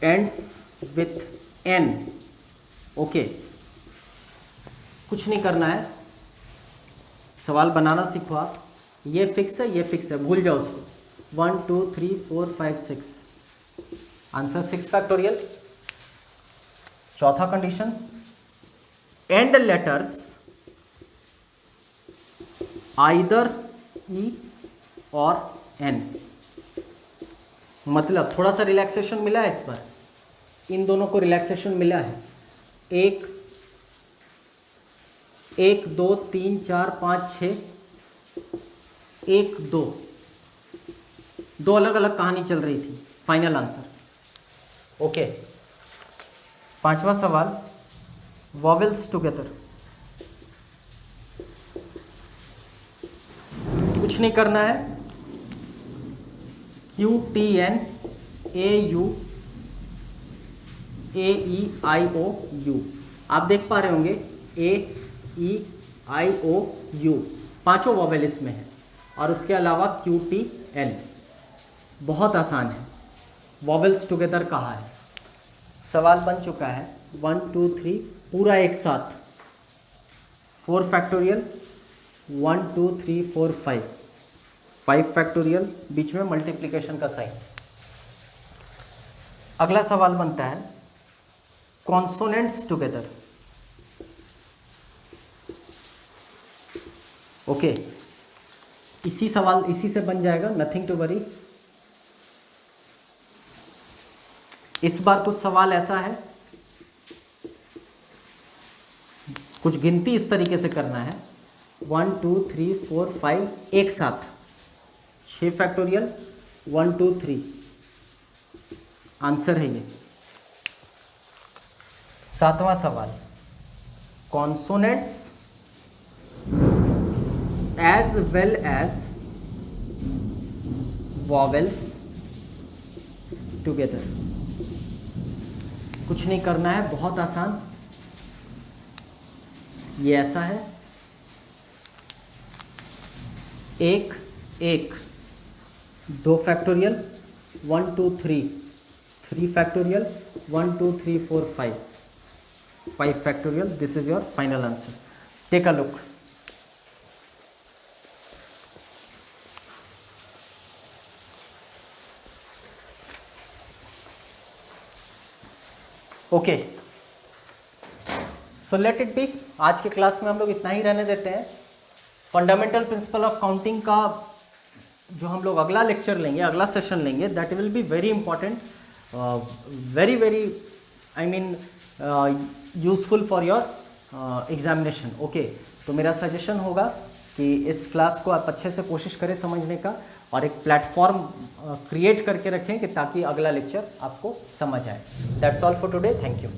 ends with an, okay, कुछ नहीं करना है, सवाल बनाना सीखो आप। ये फिक्स है, ये फिक्स है, भूल जाओ उसको। 1 2 3 4 5 6, आंसर 6 फैक्टोरियल। चौथा कंडीशन, एंड लेटर्स आइदर ई और एन, मतलब थोड़ा सा रिलैक्सेशन मिला है इस बार, इन दोनों को रिलैक्सेशन मिला है। 1 1 2 3 4 5 6, 1 2, दो अलग अलग कहानी चल रही थी। Final answer. ओके, पांचवा सवाल, वॉवेल्स टुगेदर। कुछ नहीं करना है, Q T N A U A E I O U, आप देख पा रहे होंगे A E I O U, पांचों वॉवेल इसमें है, और उसके अलावा Q T N। बहुत आसान है, वॉवेल्स टुगेदर कहा है। सवाल बन चुका है 1 2 3 पूरा एक साथ, 4 फैक्टोरियल 1 2 3 4 5, 5 फैक्टोरियल, बीच में मल्टीप्लिकेशन का साइन। अगला सवाल बनता है कॉन्सोनेंट्स टुगेदर। ओके, इसी से बन जाएगा, नथिंग टू वरी। इस बार कुछ सवाल ऐसा है, कुछ गिनती इस तरीके से करना है, 1 2 3 4 5 एक साथ, 6 फैक्टोरियल 1 2 3, आंसर है ये। सातवां सवाल, consonants as well as vowels together. कुछ नहीं करना है, बहुत आसान, ये ऐसा है, 1 1 2 factorial 1 2 3, 3 factorial 1 2 3 4 5, 5 factorial. This is your final answer. Take a look. Okay, so let it be. आज के क्लास में हम लोग इतना ही रहने देते हैं। फंडामेंटल प्रिंसिपल ऑफ काउंटिंग का जो हम लोग अगला लेक्चर लेंगे, अगला सेशन लेंगे, that will be very important, very very I mean useful for your examination. Okay, तो मेरा सजेशन होगा कि इस क्लास को आप अच्छे से कोशिश करें समझने का, और एक प्लेटफॉर्म क्रिएट करके रखें कि ताकि अगला लेक्चर आपको समझ आए। That's all for today, thank you.